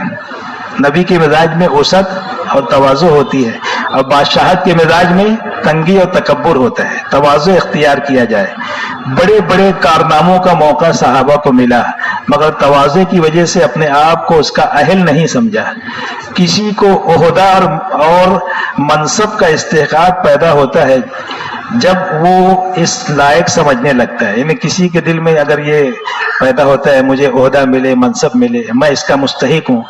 نبی کے مزاج میں وسعت اور تواضع ہوتی ہے, اور بادشاہت کے مزاج میں تنگی اور تکبر ہوتا ہے. تواضع اختیار کیا جائے. بڑے بڑے کارناموں کا موقع صحابہ کو ملا, مگر تواضع کی وجہ سے اپنے آپ کو اس کا اہل نہیں سمجھا. کسی کو عہدہ اور منصب کا استحقاق پیدا ہوتا ہے جب وہ اس لائق سمجھنے لگتا ہے، یعنی کسی کے دل میں اگر یہ پیدا ہوتا ہے مجھے عہدہ ملے، منصب ملے، میں اس کا مستحق ہوں،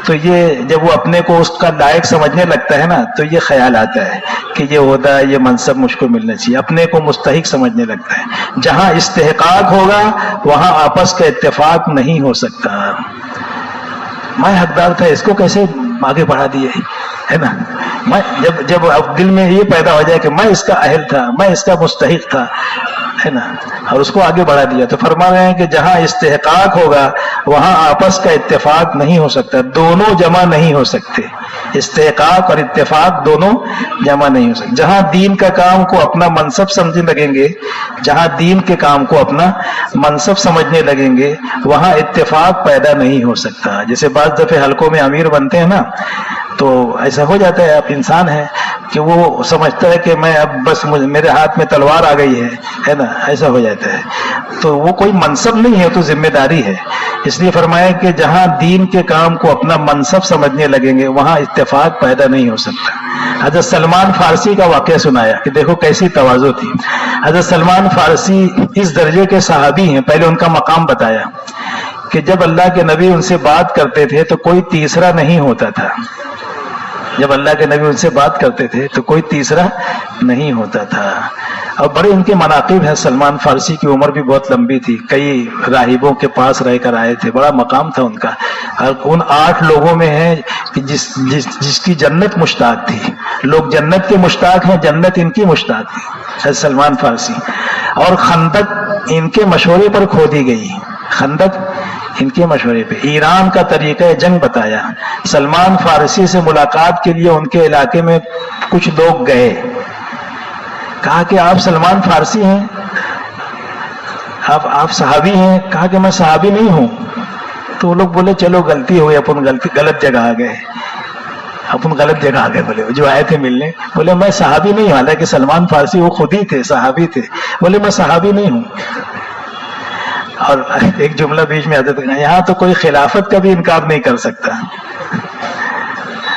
تو یہ جب وہ اپنے کو اس کا لائق سمجھنے لگتا ہے نا، تو یہ خیال آتا ہے کہ یہ عہدہ، یہ منصب مجھ کو ملنا چاہیے، اپنے کو مستحق سمجھنے لگتا ہے۔ جہاں استحقاق ہوگا وہاں آپس کا اتفاق نہیں ہو سکتا۔ میں حقدار تھا، اس کو کیسے آگے بڑھا دیے، ہے نا؟ میں جب اب دل میں یہ پیدا ہو جائے کہ میں اس کا اہل تھا، میں اس کا مستحق تھا، ہے نا، اور اس کو آگے بڑھا دیا، تو فرما رہے ہیں کہ جہاں استحقاق ہوگا وہاں آپس کا اتفاق نہیں ہو سکتا، دونوں جمع نہیں ہو سکتے، استحقاق اور اتفاق دونوں جمع نہیں ہو سکتے۔ جہاں دین کا کام کو اپنا منصب سمجھنے لگیں گے، جہاں دین کے کام کو اپنا منصب سمجھنے لگیں گے وہاں اتفاق پیدا نہیں ہو سکتا۔ جیسے بعض دفعے حلقوں میں امیر بنتے ہیں نا، تو ایسا ہو جاتا ہے، اب انسان ہے کہ وہ سمجھتا ہے کہ میں اب بس میرے ہاتھ میں تلوار آ گئی ہے نا، ایسا ہو جاتا ہے، تو وہ کوئی منصب نہیں ہے، تو ذمہ داری ہے۔ اس لیے فرمایا کہ جہاں دین کے کام کو اپنا منصب سمجھنے لگیں گے وہاں اتفاق پیدا نہیں ہو سکتا۔ حضرت سلمان فارسی کا واقعہ سنایا کہ دیکھو کیسی تواضع تھی۔ حضرت سلمان فارسی اس درجے کے صحابی ہیں، پہلے ان کا مقام بتایا کہ جب اللہ کے نبی ان سے بات کرتے تھے تو کوئی تیسرا نہیں ہوتا تھا، جب اللہ کے نبی ان سے بات کرتے تھے تو کوئی تیسرا نہیں ہوتا تھا۔ اور بڑے ان کے مناقب ہیں، سلمان فارسی کی عمر بھی بہت لمبی تھی، کئی راہبوں کے پاس رہ کر آئے تھے، بڑا مقام تھا ان کا، اور ان 8 لوگوں میں ہیں کہ جس کی جنت مشتاق تھی، لوگ جنت کے مشتاق ہیں، جنت ان کی مشتاق تھی، حضرت سلمان فارسی۔ اور خندق ان کے مشورے پر کھودی گئی، خندق ان کے مشورے پہ، ایران کا طریقہ جنگ بتایا۔ سلمان فارسی سے ملاقات کے لیے ان کے علاقے میں کچھ لوگ گئے، کہا کہ آپ سلمان فارسی ہیں، آپ صحابی ہیں؟ کہا کہ میں صحابی نہیں ہوں۔ تو وہ لوگ بولے چلو غلطی ہوئی، اپن غلط جگہ آ گئے، اپن غلط جگہ آ گئے۔ بولے جو آئے تھے ملنے، بولے میں صحابی نہیں ہوں، حالانکہ سلمان فارسی وہ خود ہی تھے، صحابی تھے، بولے میں صحابی نہیں ہوں۔ اور ایک جملہ بیچ میں آتا تھا، یہاں تو کوئی خلافت کا بھی انکار نہیں کر سکتا،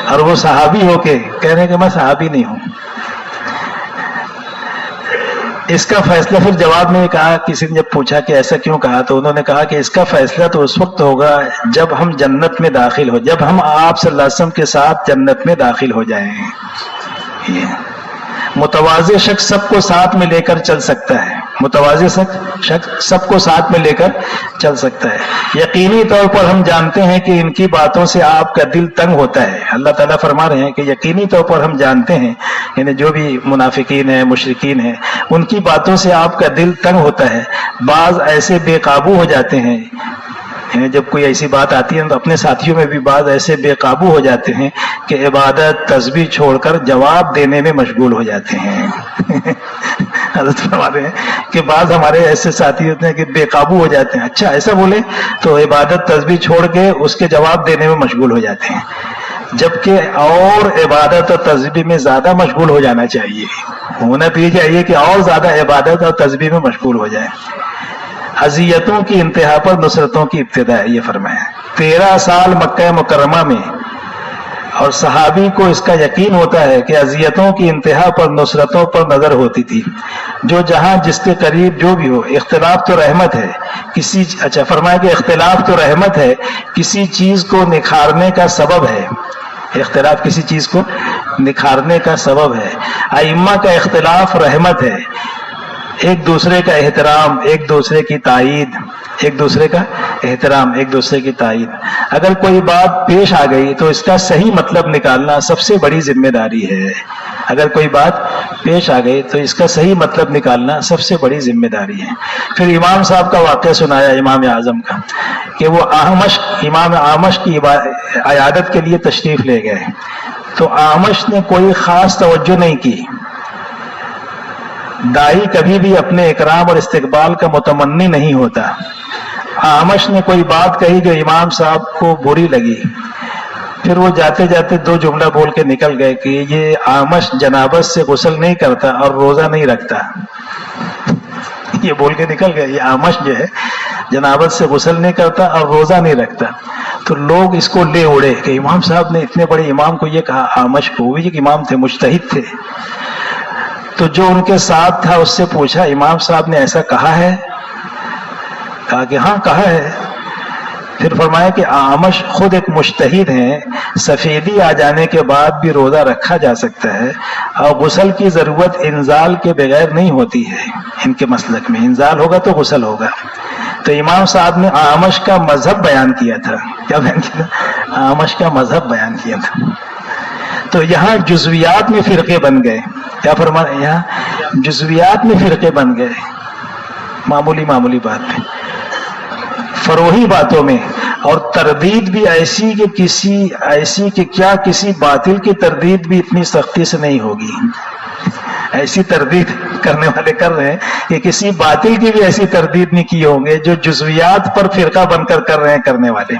اور وہ صحابی ہو کے کہہ رہے ہیں کہ میں صحابی نہیں ہوں۔ اس کا فیصلہ پھر جواب میں کہا، کسی نے جب پوچھا کہ ایسا کیوں کہا، تو انہوں نے کہا کہ اس کا فیصلہ تو اس وقت ہوگا جب ہم جنت میں داخل ہو، جب ہم آپ صلی اللہ علیہ وسلم کے ساتھ جنت میں داخل ہو جائیں گے۔ متواضع شخص سب کو ساتھ میں لے کر چل سکتا ہے، متواضع شخص سب کو ساتھ میں لے کر چل سکتا ہے۔ یقینی طور پر ہم جانتے ہیں کہ ان کی باتوں سے آپ کا دل تنگ ہوتا ہے۔ اللہ تعالیٰ فرما رہے ہیں کہ یقینی طور پر ہم جانتے ہیں، یعنی جو بھی منافقین ہیں، مشرکین ہیں، ان کی باتوں سے آپ کا دل تنگ ہوتا ہے۔ بعض ایسے بے قابو ہو جاتے ہیں، جب کوئی ایسی بات آتی ہے تو اپنے ساتھیوں میں بھی بعض ایسے بے قابو ہو جاتے ہیں کہ عبادت تسبیح چھوڑ کر جواب دینے میں مشغول ہو جاتے ہیں۔ حضرت فرما رہے ہیں کہ بعض ہمارے ایسے ساتھی ہوتے ہیں کہ بے قابو ہو جاتے ہیں، اچھا ایسا بولے تو عبادت تسبیح چھوڑ کے اس کے جواب دینے میں مشغول ہو جاتے ہیں، جبکہ اور عبادت اور تسبیح میں زیادہ مشغول ہو جانا چاہیے، ہونا تو یہ چاہیے کہ اور زیادہ عبادت اور تسبیح میں مشغول ہو جائے۔ اذیتوں کی انتہا پر نصرتوں کی ابتدا ہے، یہ فرمایا۔ 13 سال مکہ مکرمہ میں، اور صحابی کو اس کا یقین ہوتا ہے کہ اذیتوں کی انتہا پر نصرتوں پر نظر ہوتی تھی۔ جو جہاں جس کے قریب جو بھی ہو، اختلاف تو رحمت ہے، فرمایا کہ اختلاف تو رحمت ہے، کسی چیز کو نکھارنے کا سبب ہے، اختلاف کسی چیز کو نکھارنے کا سبب ہے۔ ائمہ کا اختلاف رحمت ہے، ایک دوسرے کا احترام، ایک دوسرے کی تائید، ایک دوسرے کا احترام، ایک دوسرے کی تائید۔ اگر کوئی بات پیش آ گئی تو اس کا صحیح مطلب نکالنا سب سے بڑی ذمہ داری ہے، اگر کوئی بات پیش آ گئی تو اس کا صحیح مطلب نکالنا سب سے بڑی ذمہ داری ہے۔ پھر امام صاحب کا واقعہ سنایا امام اعظم کا، کہ وہ امام اعمش کی عیادت کے لیے تشریف لے گئے، تو اعمش نے کوئی خاص توجہ نہیں کی۔ دائی کبھی بھی اپنے اکرام اور استقبال کا متمنی نہیں ہوتا۔ اعمش نے کوئی بات کہی جو امام صاحب کو بری لگی، پھر وہ جاتے جاتے 2 جملہ بول کے نکل گئے کہ یہ اعمش جنابت سے غسل نہیں کرتا اور روزہ نہیں رکھتا، یہ بول کے نکل گئے، یہ اعمش جو ہے جنابت سے غسل نہیں کرتا اور روزہ نہیں رکھتا۔ تو لوگ اس کو لے اڑے کہ امام صاحب نے اتنے بڑے امام کو یہ کہا، اعمش کو، وہ ایک امام تھے، مجتہد تھے۔ تو جو ان کے ساتھ تھا اس سے پوچھا امام صاحب نے ایسا کہا ہے؟ کہا کہ ہاں کہا ہے۔ پھر فرمایا کہ اعمش خود ایک مجتہد ہیں، سفیدی آ جانے کے بعد بھی روزہ رکھا جا سکتا ہے اور غسل کی ضرورت انزال کے بغیر نہیں ہوتی ہے۔ ان کے مسلک میں انزال ہوگا تو غسل ہوگا۔ تو امام صاحب نے اعمش کا مذہب بیان کیا تھا۔ کیا بیان کیا تھا؟ اعمش کا مذہب بیان کیا تھا۔ تو یہاں جزویات میں فرقے بن گئے۔ کیا فرمایا؟ یہاں جزویات میں فرقے بن گئے، معمولی بات پہ، فروعی باتوں میں۔ اور تردید بھی ایسی کہ کسی باطل کی تردید بھی اتنی سختی سے نہیں ہوگی۔ ایسی تردید کرنے والے کر رہے ہیں کہ کسی باطل کی بھی ایسی تردید نہیں کی ہوں گے جو جزویات پر فرقہ بن کر کر رہے ہیں کرنے والے۔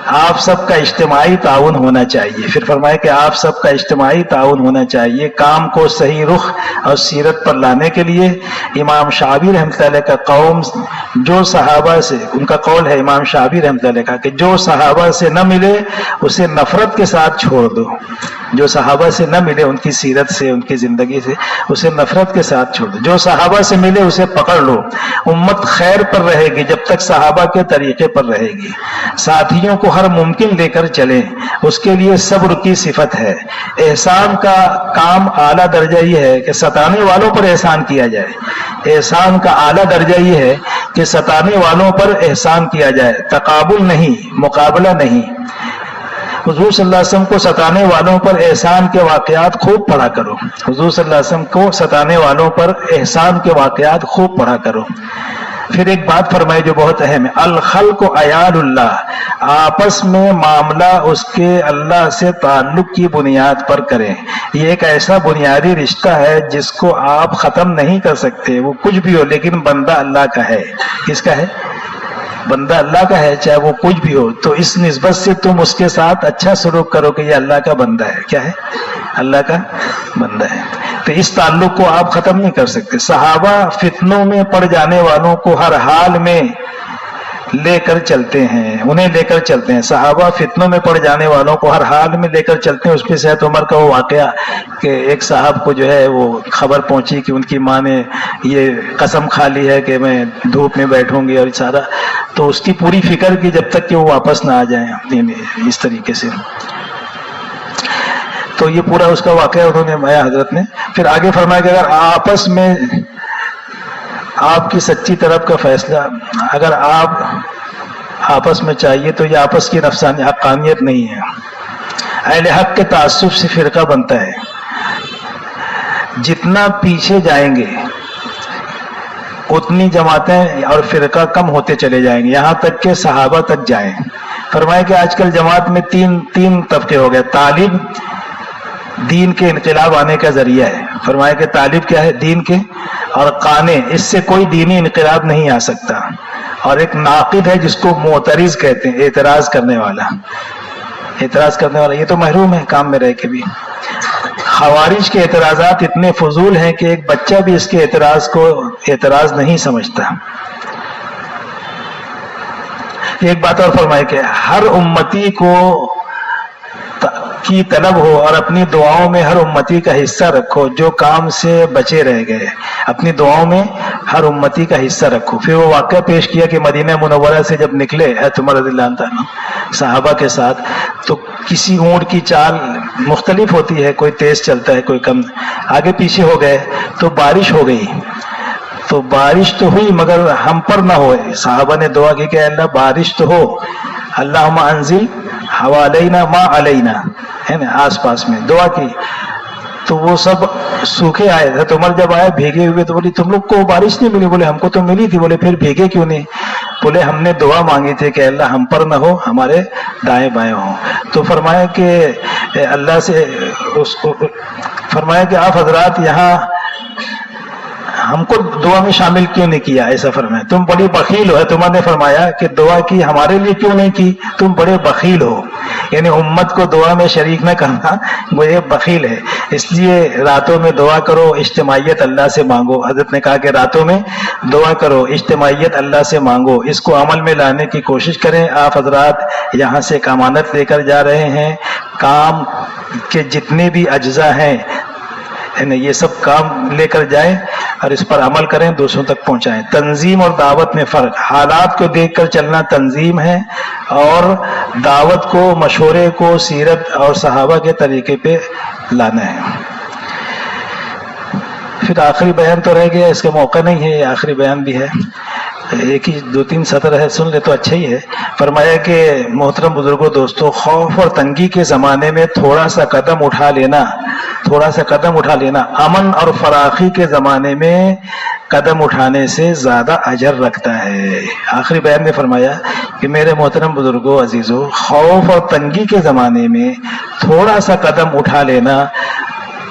آپ سب کا اجتماعی تعاون ہونا چاہیے۔ پھر فرمایا کہ آپ سب کا اجتماعی تعاون ہونا چاہیے کام کو صحیح رخ اور سیرت پر لانے کے لیے۔ امام شعبی رحمۃ اللہ علیہ کا قوم جو صحابہ سے، ان کا قول ہے امام شعبی رحمۃ اللہ علیہ کا کہ جو صحابہ سے نہ ملے اسے نفرت کے ساتھ چھوڑ دو۔ جو صحابہ سے نہ ملے ان کی سیرت سے، ان کی زندگی سے، اسے نفرت کے ساتھ چھوڑ دو۔ جو صحابہ سے ملے اسے پکڑ لو۔ امت خیر پر رہے گی جب تک صحابہ کے طریقے پر رہے گی۔ ساتھیوں کو ہر ممکن لے کر چلیں، اس کے لیے صبر کی صفت ہے۔ احسان کا کام اعلیٰ درجہ یہ ہے کہ ستانے والوں پر احسان کیا جائے۔ احسان کا اعلیٰ درجہ یہ ہے کہ ستانے والوں پر احسان کیا جائے، تقابل نہیں، مقابلہ نہیں۔ حضور صلی اللہ علیہ وسلم کو ستانے والوں پر احسان کے واقعات خوب پڑھا کرو۔ حضور صلی اللہ علیہ وسلم کو ستانے والوں پر احسان کے واقعات خوب پڑھا کرو۔ پھر ایک بات فرمائی جو بہت اہم ہے، الخلق عیال اللہ، آپس میں معاملہ اس کے اللہ سے تعلق کی بنیاد پر کریں۔ یہ ایک ایسا بنیادی رشتہ ہے جس کو آپ ختم نہیں کر سکتے، وہ کچھ بھی ہو، لیکن بندہ اللہ کا ہے۔ کس کا ہے؟ بندہ اللہ کا ہے، چاہے وہ کچھ بھی ہو۔ تو اس نسبت سے تم اس کے ساتھ اچھا سلوک کرو کہ یہ اللہ کا بندہ ہے۔ کیا ہے؟ اللہ کا بندہ ہے۔ تو اس تعلق کو آپ ختم نہیں کر سکتے۔ صحابہ فتنوں میں پڑ جانے والوں کو ہر حال میں لے کر چلتے ہیں، انہیں لے کر چلتے ہیں۔ صحابہ فتنوں میں پڑ جانے والوں کو ہر حال میں لے کر چلتے ہیں۔ اس پہ حضرت عمر کا وہ واقعہ کہ ایک صاحب کو جو ہے وہ خبر پہنچی کہ ان کی ماں نے یہ قسم کھا لی ہے کہ میں دھوپ میں بیٹھوں گی اور سارا، تو اس کی پوری فکر کی جب تک کہ وہ واپس نہ آ جائیں اس طریقے سے۔ تو یہ پورا اس کا واقعہ انہوں نے مایا حضرت نے۔ پھر آگے فرمایا کہ اگر آپس میں آپ کی سچی طرف کا فیصلہ اگر آپ آپس میں چاہیے تو یہ آپس کی نفسانی حقانیت نہیں ہے۔ اہل حق کے تعصب سے فرقہ بنتا ہے۔ جتنا پیچھے جائیں گے اتنی جماعتیں اور فرقہ کم ہوتے چلے جائیں گے، یہاں تک کہ صحابہ تک جائیں۔ فرمایا کہ آج کل جماعت میں تین طبقے ہو گئے۔ طالب دین کے انقلاب آنے کا ذریعہ ہے۔ فرمایا کہ طالب کیا ہے؟ دین کے، اور قانے، اس سے کوئی دینی انقلاب نہیں آ سکتا۔ اور ایک ناقد ہے جس کو معترض کہتے ہیں، اعتراض کرنے والا۔ اعتراض کرنے والا یہ تو محروم ہے کام میں رہ کے بھی۔ خوارج کے اعتراضات اتنے فضول ہیں کہ ایک بچہ بھی اس کے اعتراض کو اعتراض نہیں سمجھتا۔ ایک بات اور فرمائے کہ ہر امتی کو کی طلب ہو اور اپنی دعاؤں میں ہر امتی کا حصہ رکھو جو کام سے بچے رہ گئے۔ اپنی دعاؤں میں ہر امتی کا حصہ رکھو۔ پھر وہ واقعہ پیش کیا کہ مدینہ منورہ سے جب نکلے حضرت عمر رضی اللہ عنہ صحابہ کے ساتھ، تو کسی اونٹ کی چال مختلف ہوتی ہے، کوئی تیز چلتا ہے کوئی کم، آگے پیچھے ہو گئے تو بارش ہو گئی۔ تو بارش تو ہوئی مگر ہم پر نہ ہوئے۔ صحابہ نے دعا کی کہ اللہ بارش تو ہو، اللہم انزل حوالینا ما علینا، ہے نا، آس پاس میں دعا کی۔ تو وہ سب سوکھے آئے تھے۔ تو عمر جب آئے بھیگے ہوئے تو بولی تم لوگ کو بارش نہیں ملی؟ بولے ہم کو تو ملی تھی۔ بولے پھر بھیگے کیوں نہیں؟ بولے ہم نے دعا مانگی تھی کہ اللہ ہم پر نہ ہو، ہمارے دائیں بائیں ہوں۔ تو فرمایا کہ اللہ سے اس کو فرمایا کہ آپ حضرات یہاں ہم کو دعا میں شامل کیوں نہیں کیا؟ ایسا فرمایا تم بڑی بخیل ہو۔ تمہوں نے فرمایا کہ دعا کی ہمارے لیے کیوں نہیں کی؟ تم بڑے بخیل ہو، یعنی امت کو دعا میں شریک نہ کرنا وہ یہ بخیل ہے۔ اس لیے راتوں میں دعا کرو، اجتماعیت اللہ سے مانگو۔ حضرت نے کہا کہ راتوں میں دعا کرو، اجتماعیت اللہ سے مانگو، اس کو عمل میں لانے کی کوشش کریں۔ آپ حضرات یہاں سے ایک امانت لے کر جا رہے ہیں، کام کے جتنے بھی اجزاء ہیں یہ سب کام لے کر جائیں اور اس پر عمل کریں، دوسروں تک پہنچائیں۔ تنظیم اور دعوت میں فرق، حالات کو دیکھ کر چلنا تنظیم ہے، اور دعوت کو، مشورے کو سیرت اور صحابہ کے طریقے پہ لانا ہے۔ پھر آخری بیان تو رہ گیا، اس کا موقع نہیں ہے، یہ آخری بیان بھی ہے، ایک ہی 2-3 سطر ہے، سن لے تو اچھا ہی ہے۔ فرمایا کہ محترم بزرگوں، دوستوں، خوف اور تنگی کے زمانے میں تھوڑا سا قدم اٹھا لینا امن اور فراخی کے زمانے میں قدم اٹھانے سے زیادہ اجر رکھتا ہے۔ آخری بیان میں فرمایا کہ میرے محترم بزرگوں، عزیزوں، خوف اور تنگی کے زمانے میں تھوڑا سا قدم اٹھا لینا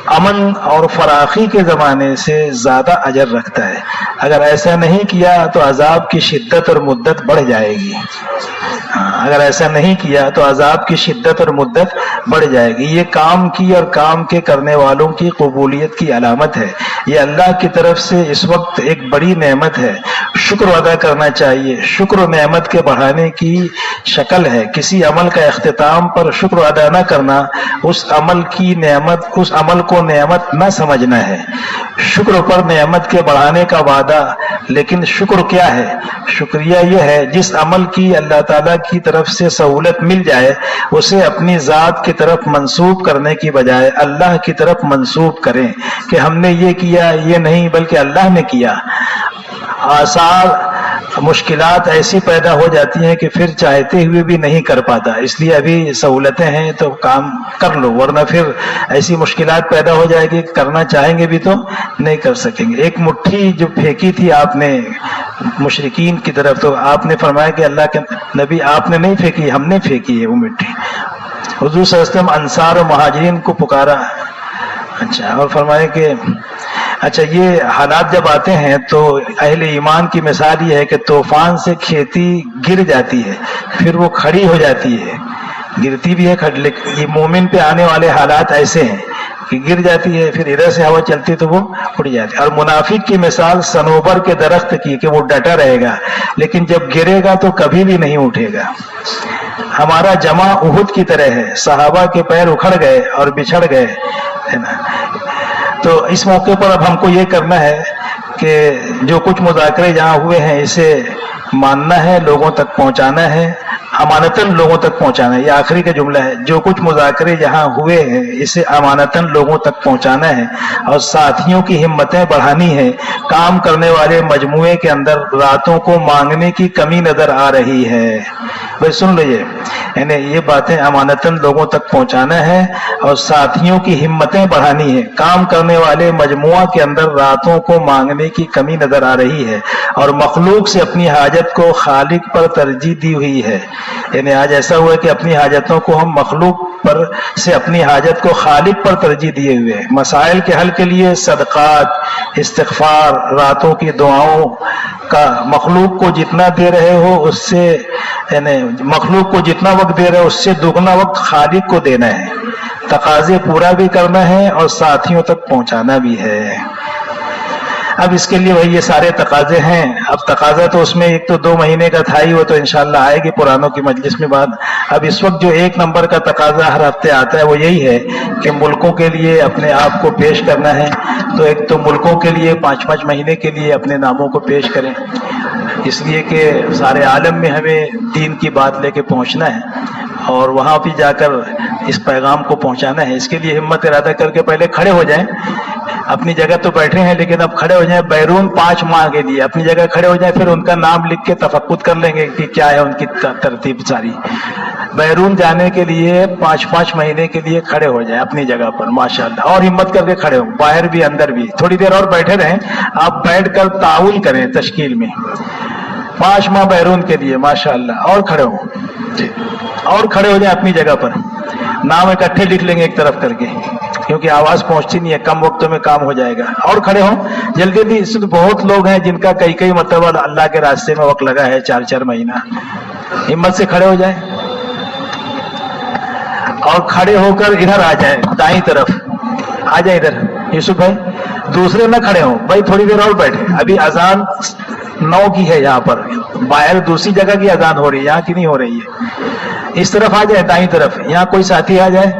امن اور فراخی کے زمانے سے زیادہ اجر رکھتا ہے۔ اگر ایسا نہیں کیا تو عذاب کی شدت اور مدت بڑھ جائے گی۔ اگر ایسا نہیں کیا تو عذاب کی شدت اور مدت بڑھ جائے گی۔ یہ کام کی اور کام کے کرنے والوں کی قبولیت کی علامت ہے۔ یہ اللہ کی طرف سے اس وقت ایک بڑی نعمت ہے، شکر ادا کرنا چاہیے۔ شکر و نعمت کے بڑھانے کی شکل ہے۔ کسی عمل کا اختتام پر شکر ادا نہ کرنا، اس عمل کو نعمت نہ سمجھنا ہے۔ شکر پر نعمت کے بڑھانے کا وعدہ، لیکن شکر کیا ہے؟ شکریہ یہ ہے جس عمل کی اللہ تعالیٰ کی طرف سے سہولت مل جائے اسے اپنی ذات کی طرف منسوب کرنے کی بجائے اللہ کی طرف منسوب کریں کہ ہم نے یہ کیا، یہ نہیں بلکہ اللہ نے کیا۔ آثار مشکلات ایسی پیدا ہو جاتی ہیں کہ پھر چاہتے ہوئے بھی نہیں کر پاتا، اس لیے ابھی سہولتیں ہیں تو کام کر لو، ورنہ پھر ایسی مشکلات پیدا ہو جائے گی، کرنا چاہیں گے بھی تو نہیں کر سکیں گے۔ ایک مٹھی جو پھینکی تھی آپ نے مشرکین کی طرف، تو آپ نے فرمایا کہ اللہ کے نبی آپ نے نہیں پھینکی، ہم نے پھینکی ہے وہ مٹھی۔ حضور صلی اللہ علیہ وسلم انصار و مہاجرین کو پکارا، اچھا، اور فرمایا کہ اچھا یہ حالات جب آتے ہیں تو اہل ایمان کی مثال یہ ہے کہ طوفان سے کھیتی گر جاتی ہے، پھر وہ کھڑی ہو جاتی ہے، گرتی بھی ہے، یہ مومن پہ آنے والے حالات ایسے ہیں کہ گر جاتی ہے، پھر ادھر سے ہوا چلتی ہے تو وہ اڑ جاتی ہے۔ اور منافق کی مثال صنوبر کے درخت کی کہ وہ ڈٹا رہے گا لیکن جب گرے گا تو کبھی بھی نہیں اٹھے گا۔ ہمارا جمع احد کی طرح ہے، صحابہ کے پیر اکھڑ گئے اور بچھڑ گئے، ہے نا۔ تو اس موقع پر اب ہم کو یہ کرنا ہے کہ جو کچھ مذاکرے جہاں ہوئے ہیں اسے ماننا ہے، لوگوں تک پہنچانا ہے، امانتاً لوگوں تک پہنچانا ہے۔ یہ آخری کا جملہ ہے، جو کچھ مذاکرے جہاں ہوئے ہیں اسے امانتاً لوگوں تک پہنچانا ہے اور ساتھیوں کی ہمتیں بڑھانی ہے۔ کام کرنے والے مجموعے کے اندر راتوں کو مانگنے کی کمی نظر آ رہی ہے۔ بھائی سن لیجیے، یعنی یہ باتیں امانتاً لوگوں تک پہنچانا ہے اور ساتھیوں کی ہمتیں بڑھانی ہے۔ کام کرنے والے مجموعہ کے اندر راتوں کو مانگنے کی کمی نظر آ رہی ہے اور مخلوق سے اپنی حاجت کو خالق پر ترجیح دی ہوئی ہے۔ یعنی آج ایسا ہوا ہے کہ اپنی حاجتوں کو ہم مخلوق پر سے اپنی حاجت کو خالق پر ترجیح دیے ہوئے ہیں۔ مسائل کے حل کے لیے صدقات، استغفار، راتوں کی دعاؤں کا مخلوق کو جتنا دے رہے ہو اس سے، یعنی مخلوق کو جتنا وقت دے رہے ہو اس سے دگنا وقت خالق کو دینا ہے۔ تقاضے پورا بھی کرنا ہے اور ساتھیوں تک پہنچانا بھی ہے۔ اب اس کے لیے وہی یہ سارے تقاضے ہیں۔ اب تقاضا تو اس میں ایک تو 2 مہینے کا تھا ہی، وہ تو انشاءاللہ آئے گی پرانوں کی مجلس میں بات۔ اب اس وقت جو 1 نمبر کا تقاضا ہر ہفتے آتا ہے وہ یہی ہے کہ ملکوں کے لیے اپنے آپ کو پیش کرنا ہے۔ تو ایک تو ملکوں کے لیے 5-5 مہینے کے لیے اپنے ناموں کو پیش کریں، اس لیے کہ سارے عالم میں ہمیں دین کی بات لے کے پہنچنا ہے اور وہاں بھی جا کر اس پیغام کو پہنچانا ہے۔ اس کے لیے ہمت ارادہ کر کے پہلے کھڑے ہو جائیں۔ اپنی جگہ تو بیٹھے ہیں لیکن اب کھڑے ہو جائیں، بیرون 5 ماہ کے لیے اپنی جگہ کھڑے ہو جائیں، پھر ان کا نام لکھ کے تفقد کر لیں گے کہ کیا ہے ان کی ترتیب ساری۔ بیرون جانے کے لیے 5-5 مہینے کے لیے کھڑے ہو جائیں اپنی جگہ پر، ماشاءاللہ، اور ہمت کر کے کھڑے ہوں، باہر بھی اندر بھی۔ تھوڑی دیر اور بیٹھے رہیں، آپ بیٹھ کر تعاون کریں تشکیل میں۔ 5 ماہ بیرون کے لیے، ماشاءاللہ، اور کھڑے ہوں، اور کھڑے ہو جائیں اپنی جگہ پر۔ نام اکٹھے لکھ لیں گے ایک طرف کر کے کیونکہ آواز پہنچتی نہیں ہے، کم وقتوں میں کام ہو جائے گا۔ اور کھڑے ہوں جلدی جلدی، اس میں بہت لوگ ہیں جن کا کئی مرتبہ اللہ کے راستے میں وقت لگا ہے 4-4 مہینہ۔ ہمت سے کھڑے ہو جائیں اور کھڑے ہو کر ادھر آ جائیں، دائیں طرف آ جائیں ادھر۔ یوسف بھائی دوسرے نہ کھڑے ہوں بھائی، تھوڑی دیر اور بیٹھے، ابھی اذان 9 کی ہے یہاں پر، باہر دوسری جگہ کی اذان ہو رہی ہے، یہاں کی نہیں ہو رہی ہے۔ اس طرف آ جائے، دائیں طرف، یہاں کوئی ساتھی آ جائے،